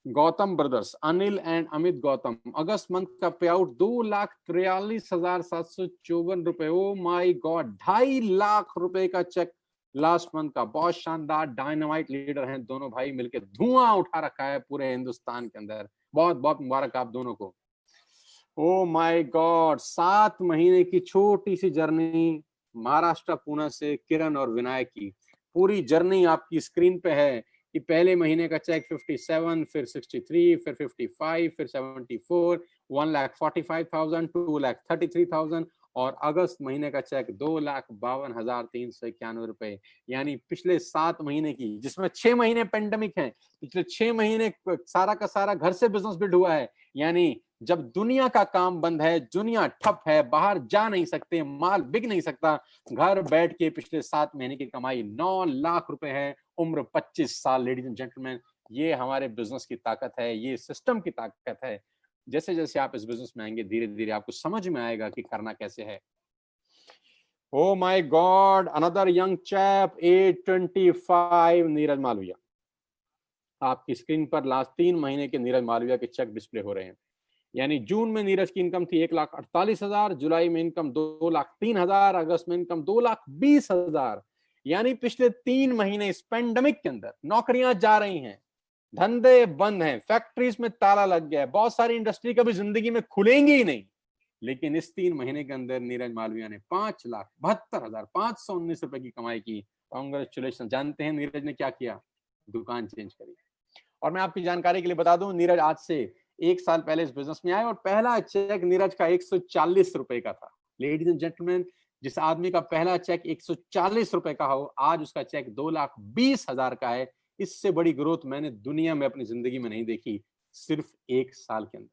Gautam brothers, Anil and Amit Gautam, August month का पे आउट 2,43,754 रुपए। ओ माई गॉड, 2.5 लाख रुपए का चेक लास्ट मंथ का। बहुत शानदार, डायनामाइट लीडर हैं दोनों भाई, मिलकर धुआं उठा रखा है पूरे हिंदुस्तान के अंदर। बहुत बहुत मुबारक आप दोनों को। ओ माय गॉड, 7 महीने की छोटी सी जर्नी महाराष्ट्र पुणे से किरण और विनायक की। पूरी जर्नी आपकी स्क्रीन पे है कि पहले महीने का चेक 57, फिर 63, फिर 55, फिर 74, 1,45,000, 2,33,000 और अगस्त महीने का चेक 2,52,391 रुपए। यानी पिछले 7 महीने की, जिसमें 6 महीने पेंडेमिक है, पिछले 6 महीने सारा का सारा घर से बिजनेस बिल्ड हुआ है। यानी जब दुनिया का काम बंद है, दुनिया ठप है, बाहर जा नहीं सकते, माल बिक नहीं सकता, घर बैठ के पिछले 7 महीने की कमाई 9 लाख रुपए है। उम्र 25 साल। लेडीज एंड जेंटलमैन, ये हमारे बिजनेस की ताकत है, ये सिस्टम की ताकत है। जैसे जैसे आप इस बिजनेस में आएंगे, धीरे धीरे आपको समझ में आएगा कि करना कैसे है। Oh my God, another young chap, 825, Neeraj Malviya. आपकी स्क्रीन पर लास्ट 3 महीने के नीरज मालविया के चेक डिस्प्ले हो रहे हैं। यानी जून में नीरज की इनकम थी 1,48,000, जुलाई में इनकम 2,03,000, अगस्त में इनकम 2,20,000। यानी पिछले 3 महीने इस पेंडेमिक के अंदर नौकरियां जा रही हैं, धंधे बंद हैं, फैक्ट्रीज में ताला लग गया है, बहुत सारी इंडस्ट्री कभी जिंदगी में खुलेंगी ही नहीं। लेकिन इस 3 महीने के अंदर नीरज मालविया ने 5,72,519 रुपए की कमाई की। कांग्रेचुलेशन। जानते हैं नीरज ने क्या किया? दुकान चेंज करी। और मैं आपकी जानकारी के लिए बता दूं, नीरज आज से 1 साल पहले इस बिजनेस में आए और पहला चेक नीरज का 140 रुपए का था। लेडीज एंड जेंटलमैन, जिस आदमी का पहला चेक 140 रुपए का हो, आज उसका चेक 2,20,000 का है। इससे बड़ी ग्रोथ मैंने दुनिया में अपनी जिंदगी में नहीं देखी, सिर्फ 1 साल के अंदर।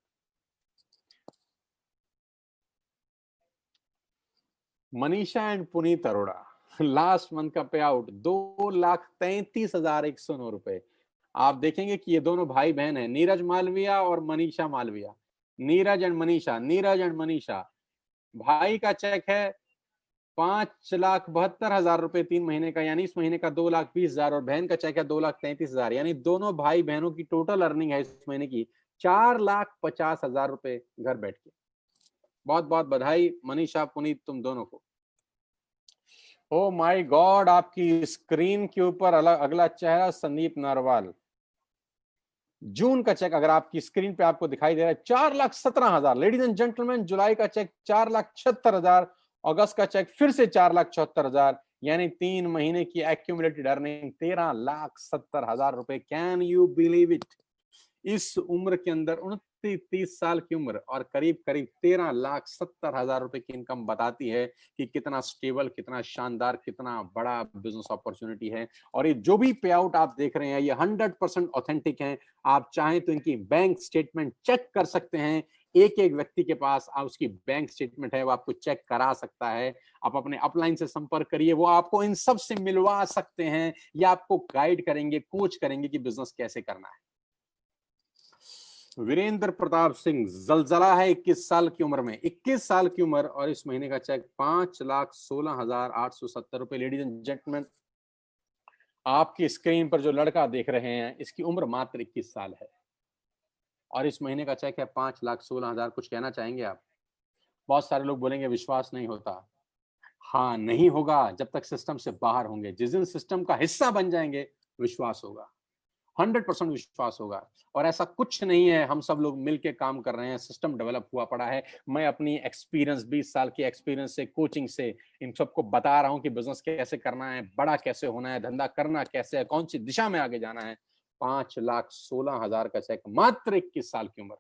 Manisha and Puneet Arora, last month का पे आउट 2,33,109 रुपए। आप देखेंगे कि ये दोनों भाई बहन हैं, नीरज मालविया और मनीषा मालविया। Neeraj and Manisha, Neeraj and Manisha. भाई का चेक है 5,72,000 रुपए 3 महीने का, यानी इस महीने का 2,20,000, और बहन का चेक है 2,33,000। यानी दोनों भाई बहनों की टोटल अर्निंग है इस महीने की 4,50,000 रुपए घर बैठ के। बहुत बहुत बधाई मनीषा, पुनीत, तुम दोनों को। ओ माय गॉड, आपकी स्क्रीन के ऊपर अगला चेहरा संदीप नारवाल। जून का चेक अगर आपकी स्क्रीन पे आपको दिखाई दे रहा है 4,17,000। लेडीज एंड जेंटलमैन, जुलाई का चेक 4,76,000, अगस्त का चेक फिर से 4,74,000। यानी 3 महीने की एक्यूमुलेटेड अर्निंग 13,70,000 रुपए। Can you believe it? इस उम्र के अंदर 29-30 साल की उम्र और करीब करीब 13,70,000 रुपए की इनकम बताती है कि कितना स्टेबल, कितना शानदार, कितना बड़ा बिजनेस अपॉर्चुनिटी है। और ये जो भी पे आउट आप देख रहे हैं, ये 100% ऑथेंटिक है। आप चाहें तो इनकी बैंक स्टेटमेंट चेक कर सकते हैं। एक एक व्यक्ति के पास उसकी बैंक स्टेटमेंट है, वो आपको चेक करा सकता है। आप अपने अपलाइन से संपर्क करिए, वो आपको इन सब से मिलवा सकते हैं या आपको गाइड करेंगे, कोच करेंगे कि बिजनेस कैसे करना है। वीरेंद्र प्रताप सिंह, जलजला है 21 साल की उम्र में, 21 साल की उम्र, और इस महीने का चेक 5,16,870 रुपए। लेडीज एंड जेंटलमैन, आपकी स्क्रीन पर जो लड़का देख रहे हैं, इसकी उम्र मात्र 21 साल है और इस महीने का चेक है 5,16,000। कुछ कहना चाहेंगे आप? बहुत सारे लोग बोलेंगे विश्वास नहीं होता। हाँ, नहीं होगा जब तक सिस्टम से बाहर होंगे। जिस दिन सिस्टम का हिस्सा बन जाएंगे, विश्वास होगा, 100% विश्वास होगा। और ऐसा कुछ नहीं है, हम सब लोग मिलके काम कर रहे हैं, सिस्टम डेवलप हुआ पड़ा है। मैं अपनी एक्सपीरियंस, 20 साल की एक्सपीरियंस से, कोचिंग से इन सबको बता रहा हूं कि बिजनेस कैसे करना है, बड़ा कैसे होना है, धंधा करना कैसे है, कौन सी दिशा में आगे जाना है। 5,16,000 का चेक, मात्र 21 साल की उम्र।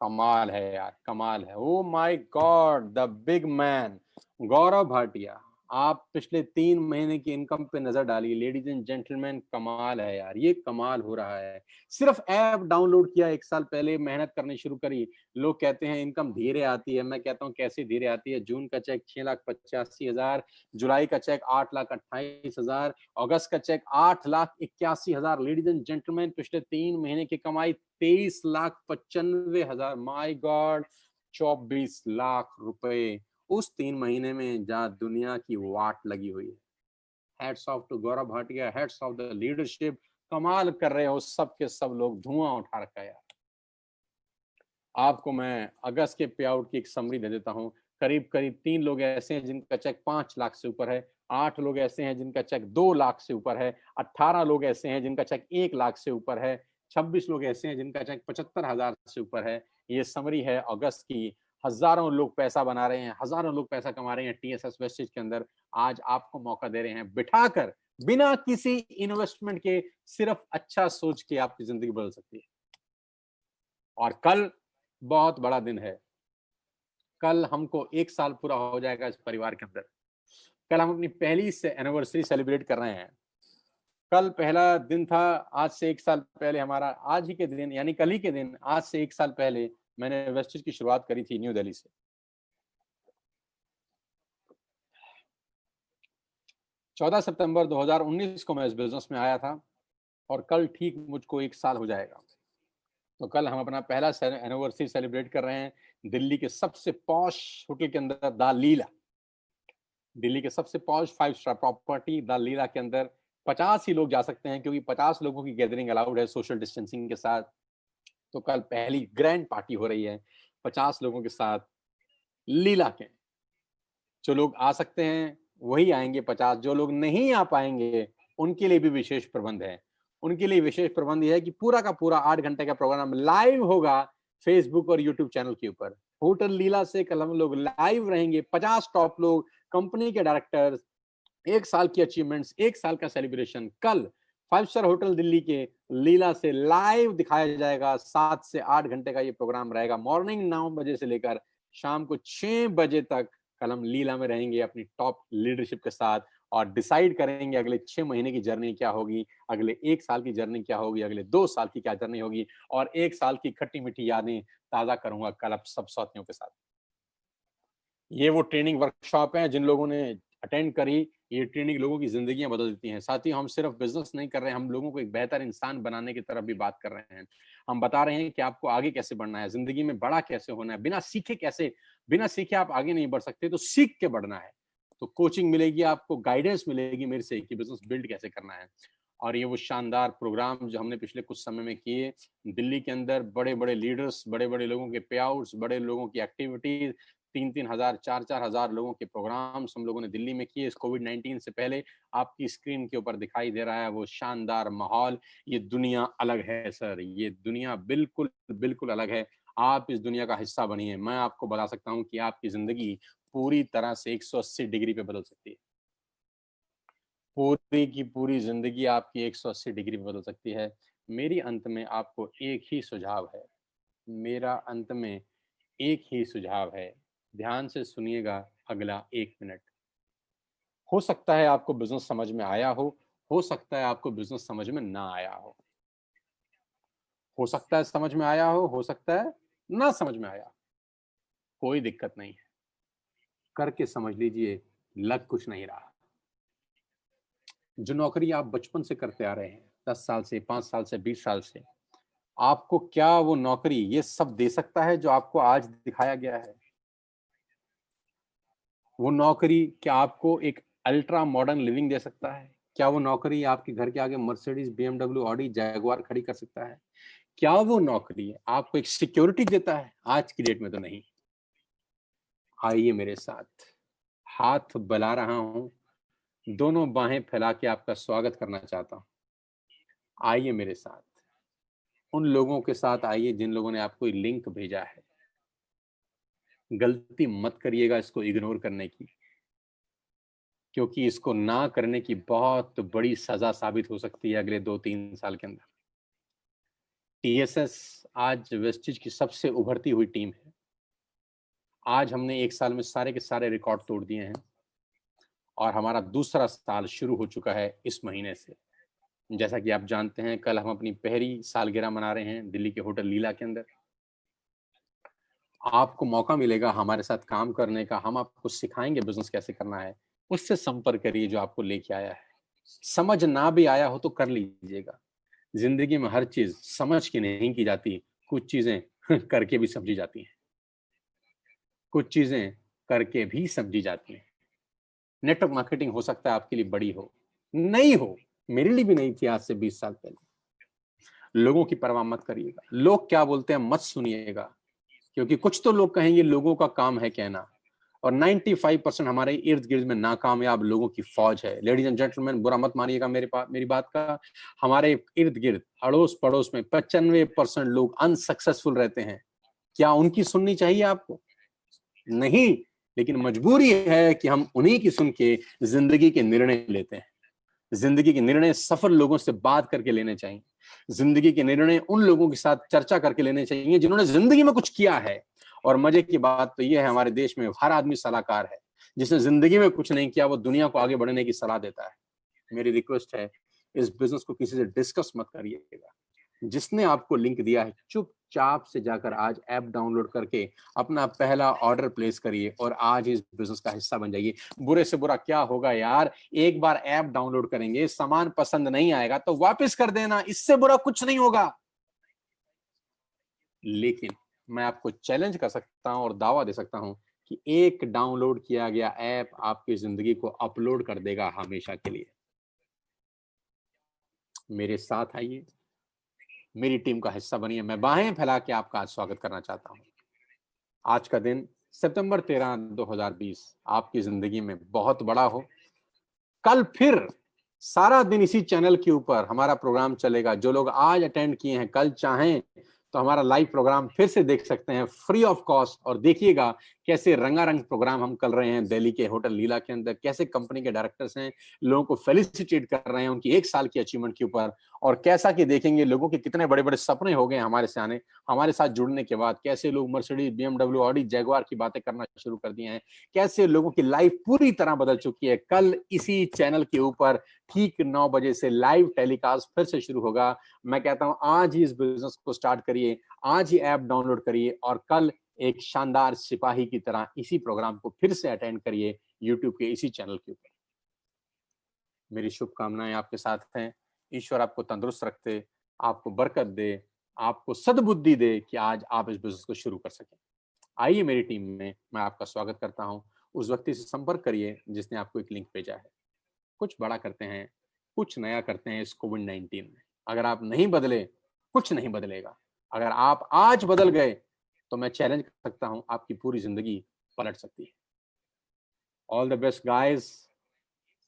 कमाल है यार, कमाल है। Oh my God, the big man Gaurav Bhatia. आप पिछले 3 महीने की इनकम पे नजर डालिए। लेडीज एंड जेंटलमैन, कमाल है यार, ये कमाल हो रहा है। सिर्फ ऐप डाउनलोड किया 1 साल पहले, मेहनत करनी शुरू करी। लोग कहते हैं इनकम धीरे आती है, मैं कहता हूँ कैसे धीरे आती है। जून का चेक 6,85,000, जुलाई का चेक 8,28,000, अगस्त का चेक 8,81,000। लेडीज एंड जेंटलमैन, पिछले 3 महीने की कमाई 23,95,000। माय गॉड, 24 लाख रुपए उस 3 महीने में जहां दुनिया की वाट लगी हुई है। Hats off to Gaurav Bhatia, hats off the leadership. कमाल कर रहे हो सब के सब लोग, धुआं उठा रखा है यार। आपको मैं अगस्त के पे आउट की एक समरी दे देता हूं। करीब करीब 3 लोग ऐसे हैं जिनका चेक 5 लाख से ऊपर है, 8 लोग ऐसे हैं जिनका चेक 2 लाख से ऊपर है, 18 लोग ऐसे हैं जिनका चेक 1 लाख से ऊपर है, 26 लोग ऐसे हैं जिनका चेक 75,000 से ऊपर है। ये समरी है अगस्त की। हजारों लोग पैसा बना रहे हैं, हजारों लोग पैसा कमा रहे हैं टीएसएस वेस्टेज के अंदर। आज आपको मौका दे रहे हैं बिठाकर, बिना किसी इन्वेस्टमेंट के, सिर्फ अच्छा सोच के आपकी जिंदगी बदल सकती है। और कल बहुत बड़ा दिन है। कल हमको 1 साल पूरा हो जाएगा इस परिवार के अंदर। कल हम अपनी पहली से एनिवर्सरी सेलिब्रेट कर रहे हैं। कल पहला दिन था, आज से 1 साल पहले हमारा, आज ही के दिन यानी कल ही के दिन, आज से 1 साल पहले मैंने वेस्टेज की शुरुआत करी थी न्यू दिल्ली से। 14 सितंबर 2019 को मैं इस बिजनेस में आया था और कल ठीक मुझको 1 साल हो जाएगा। तो कल हम अपना पहला एनिवर्सरी सेलिब्रेट कर रहे हैं दिल्ली के सबसे पॉश होटल के अंदर, द लीला। दिल्ली के सबसे पॉश 5 स्टार प्रॉपर्टी द लीला के अंदर 50 ही लोग जा सकते हैं, क्योंकि 50 लोगों की गैदरिंग अलाउड है सोशल डिस्टेंसिंग के साथ। तो कल पहली ग्रैंड पार्टी हो रही है 50 लोगों के साथ लीला के। जो लोग आ सकते हैं वही आएंगे 50, जो लोग नहीं आ पाएंगे उनके लिए भी विशेष प्रबंध है। उनके लिए विशेष प्रबंध यह है कि पूरा का पूरा 8 घंटे का प्रोग्राम लाइव होगा फेसबुक और यूट्यूब चैनल के ऊपर। होटल लीला से कल हम लोग लाइव रहेंगे, 50 टॉप लोग, कंपनी के डायरेक्टर्स, 1 साल की अचीवमेंट्स, 1 साल का सेलिब्रेशन कल 5 स्टार होटल दिल्ली के लीला से लाइव दिखाया जाएगा। 7 से 8 घंटे का ये प्रोग्राम रहेगा, मॉर्निंग 9 बजे से लेकर शाम को 6 बजे तक। कल हम लीला में रहेंगे अपनी टॉप लीडरशिप के साथ और डिसाइड करेंगे अगले 6 महीने की जर्नी क्या होगी, अगले 1 साल की जर्नी क्या होगी, अगले 2 साल की क्या जर्नी होगी, और 1 साल की खट्टी मीठी यादें ताजा करूंगा कल अब सब साथियों के साथ। ये वो ट्रेनिंग वर्कशॉप है जिन लोगों ने अटेंड करी, ये ट्रेनिंग लोगों की जिंदगियां बदल देती हैं। साथ ही हम सिर्फ बिजनेस नहीं कर रहे हैं, हम लोगों को एक बेहतर इंसान बनाने की तरफ भी बात कर रहे हैं। हम बता रहे हैं कि आपको आगे कैसे बढ़ना है, जिंदगी में बड़ा कैसे होना है, बिना सीखे आप आगे नहीं बढ़ सकते, तो सीख के बढ़ना है। तो कोचिंग मिलेगी आपको, गाइडेंस मिलेगी मेरे से कि बिजनेस बिल्ड कैसे करना है। और ये वो शानदार प्रोग्राम जो हमने पिछले कुछ समय में किए दिल्ली के अंदर, बड़े बड़े लीडर्स, बड़े बड़े लोगों के पे आउट्स, बड़े लोगों की एक्टिविटीज, 3-3 हजार 4-4 हजार लोगों के प्रोग्राम्स हम लोगों ने दिल्ली में किए। इस कोविड-19 से पहले आपकी स्क्रीन के ऊपर दिखाई दे रहा है वो शानदार माहौल। ये दुनिया अलग है सर, ये दुनिया बिल्कुल बिल्कुल अलग है। आप इस दुनिया का हिस्सा बनिए। मैं आपको बता सकता हूँ कि आपकी जिंदगी पूरी तरह से 180 डिग्री पे बदल सकती है। पूरी की पूरी जिंदगी आपकी 180 डिग्री पे बदल सकती है। मेरी अंत में आपको एक ही सुझाव है, मेरा अंत में एक ही सुझाव है। ध्यान से सुनिएगा अगला 1 मिनट। हो सकता है आपको बिजनेस समझ में आया हो सकता है आपको बिजनेस समझ में ना आया हो सकता है समझ में आया हो सकता है ना समझ में आया। कोई दिक्कत नहीं है, करके समझ लीजिए, लग कुछ नहीं रहा। जो नौकरी आप बचपन से करते आ रहे हैं, 10 साल से, 5 साल से, 20 साल से, आपको क्या वो नौकरी ये सब दे सकता है जो आपको आज दिखाया गया है? वो नौकरी क्या आपको एक अल्ट्रा मॉडर्न लिविंग दे सकता है? क्या वो नौकरी आपके घर के आगे मर्सिडीज, बीएमडब्ल्यू, ऑडी, जैगुआर खड़ी कर सकता है? क्या वो नौकरी आपको एक सिक्योरिटी देता है? आज की डेट में तो नहीं। आइए मेरे साथ, हाथ बला रहा हूं, दोनों बाहें फैला के आपका स्वागत करना चाहता हूं। आइए मेरे साथ, उन लोगों के साथ आइए जिन लोगों ने आपको लिंक भेजा है। गलती मत करिएगा इसको इग्नोर करने की, क्योंकि इसको ना करने की बहुत बड़ी सजा साबित हो सकती है अगले 2-3 साल के अंदर। टीएसएस आज वेस्टिज की सबसे उभरती हुई टीम है। आज हमने 1 साल में सारे के सारे रिकॉर्ड तोड़ दिए हैं और हमारा दूसरा साल शुरू हो चुका है इस महीने से। जैसा कि आप जानते हैं, कल हम अपनी पहली सालगिरह मना रहे हैं दिल्ली के होटल लीला के अंदर। आपको मौका मिलेगा हमारे साथ काम करने का, हम आपको सिखाएंगे बिजनेस कैसे करना है। उससे संपर्क करिए जो आपको लेके आया है। समझ ना भी आया हो तो कर लीजिएगा। जिंदगी में हर चीज समझ के नहीं की जाती, कुछ चीजें करके भी समझी जाती हैं, कुछ चीजें करके भी समझी जाती हैं। नेटवर्क मार्केटिंग हो सकता है आपके लिए बड़ी हो, नहीं हो, मेरे लिए भी नहीं थी आज से 20 साल पहले। लोगों की परवाह मत करिएगा, लोग क्या बोलते हैं मत सुनिएगा, क्योंकि कुछ तो लोग कहेंगे, लोगों का काम है कहना, और 95% हमारे इर्द गिर्द में नाकामयाब लोगों की फौज है। लेडीज एंड जेंटलमैन, बुरा मत मानिएगा मेरी बात का, हमारे इर्द गिर्द अड़ोस पड़ोस में 95% लोग अनसक्सेसफुल रहते हैं। क्या उनकी सुननी चाहिए आपको? नहीं, लेकिन मजबूरी है कि हम उन्हीं की सुन के जिंदगी के निर्णय लेते हैं। जिंदगी के निर्णय सफल लोगों से बात करके लेने चाहिए। जिंदगी के निर्णय उन लोगों के साथ चर्चा करके लेने चाहिए जिन्होंने जिंदगी में कुछ किया है। और मजे की बात तो यह है, हमारे देश में हर आदमी सलाहकार है। जिसने जिंदगी में कुछ नहीं किया वो दुनिया को आगे बढ़ने की सलाह देता है। मेरी रिक्वेस्ट है, इस बिजनेस को किसी से डिस्कस मत करिएगा। जिसने आपको लिंक दिया है, चाप से जाकर आज ऐप डाउनलोड करके अपना पहला ऑर्डर प्लेस करिए और आज इस बिजनेस का हिस्सा बन जाइए। बुरे से बुरा क्या होगा यार, एक बार ऐप डाउनलोड करेंगे, सामान पसंद नहीं आएगा तो वापस कर देना, इससे बुरा कुछ नहीं होगा। लेकिन मैं आपको चैलेंज कर सकता हूं और दावा दे सकता हूं कि एक डाउनलोड किया गया ऐप आपकी जिंदगी को अपलोड कर देगा हमेशा के लिए। मेरे साथ आइए, मेरी टीम का हिस्सा बनिए। मैं बाहें फैला के आपका आज स्वागत करना चाहता हूं। आज का दिन सितंबर 13, 2020 आपकी जिंदगी में बहुत बड़ा हो। कल फिर सारा दिन इसी चैनल के ऊपर हमारा प्रोग्राम चलेगा। जो लोग आज अटेंड किए हैं, कल चाहें तो हमारा लाइव प्रोग्राम फिर से देख सकते हैं फ्री ऑफ कॉस्ट। और देखिएगा कैसे रंगारंग प्रोग्राम हम कर रहे हैं दिल्ली के होटल लीला के अंदर, कैसे कंपनी के डायरेक्टर्स हैं लोगों को फेलिसिटेट कर रहे हैं उनकी 1 साल की अचीवमेंट के ऊपर। और कैसा कि देखेंगे लोगों के कितने बड़े बड़े सपने हो गए हमारे से आने, हमारे साथ जुड़ने के बाद। कैसे लोग मर्सिडीज, BMW, ऑडी, जैगुआर की बातें करना शुरू कर दिए हैं। कैसे लोगों की लाइफ पूरी तरह बदल चुकी है। कल इसी चैनल के ऊपर ठीक 9 बजे से लाइव टेलीकास्ट फिर से शुरू होगा। मैं कहता हूं आज ही इस बिजनेस को स्टार्ट करिए, आज ही ऐप डाउनलोड करिए और कल एक शानदार सिपाही की तरह इसी प्रोग्राम को फिर से अटेंड करिए यूट्यूब के इसी चैनल के ऊपर। मेरी शुभकामनाएं आपके साथ हैं। ईश्वर आपको तंदुरुस्त रखे, आपको बरकत दे, आपको सद्बुद्धि दे कि आज आप इस बिजनेस को शुरू कर सकें। आइए मेरी टीम में मैं आपका स्वागत करता हूं। उस व्यक्ति से संपर्क करिए जिसने आपको एक लिंक भेजा है। कुछ बड़ा करते हैं, कुछ नया करते हैं इस कोविड-19 में। अगर आप नहीं बदले, कुछ नहीं बदलेगा। अगर आप आज बदल गए तो मैं चैलेंज कर सकता हूं आपकी पूरी जिंदगी पलट सकती है। All the best guys.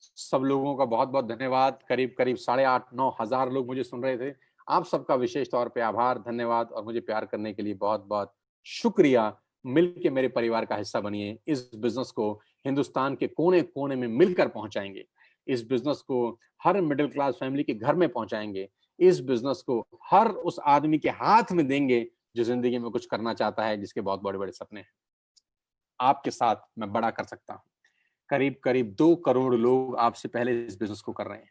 सब लोगों का बहुत बहुत धन्यवाद। करीब करीब 8,500-9 हजार लोग मुझे सुन रहे थे। आप सबका विशेष तौर पे आभार, धन्यवाद और मुझे प्यार करने के लिए बहुत बहुत शुक्रिया। मिलके मेरे परिवार का हिस्सा बनिए। इस बिजनेस को हिंदुस्तान के कोने कोने में मिलकर पहुंचाएंगे। इस बिजनेस को हर मिडिल क्लास फैमिली के घर में पहुंचाएंगे। इस बिजनेस को हर उस आदमी के हाथ में देंगे जो जिंदगी में कुछ करना चाहता है, जिसके बहुत बड़े बड़े सपने हैं। आपके साथ मैं बड़ा कर सकता हूं। करीब करीब 2 करोड़ लोग आपसे पहले इस बिजनेस को कर रहे हैं।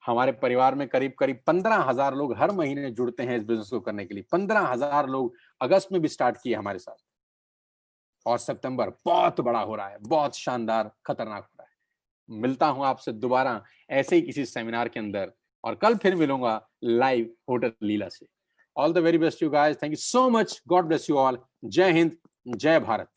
हमारे परिवार में करीब करीब 15,000 लोग हर महीने जुड़ते हैं इस बिजनेस को करने के लिए। 15,000 लोग अगस्त में भी स्टार्ट किए हमारे साथ और सितंबर बहुत बड़ा हो रहा है, बहुत शानदार, खतरनाक हो रहा है। मिलता हूं आपसे दोबारा ऐसे ही किसी सेमिनार के अंदर और कल फिर मिलूंगा लाइव होटल लीला से। All the very best you guys. Thank you so much. God bless you all. जय हिंद, जय भारत।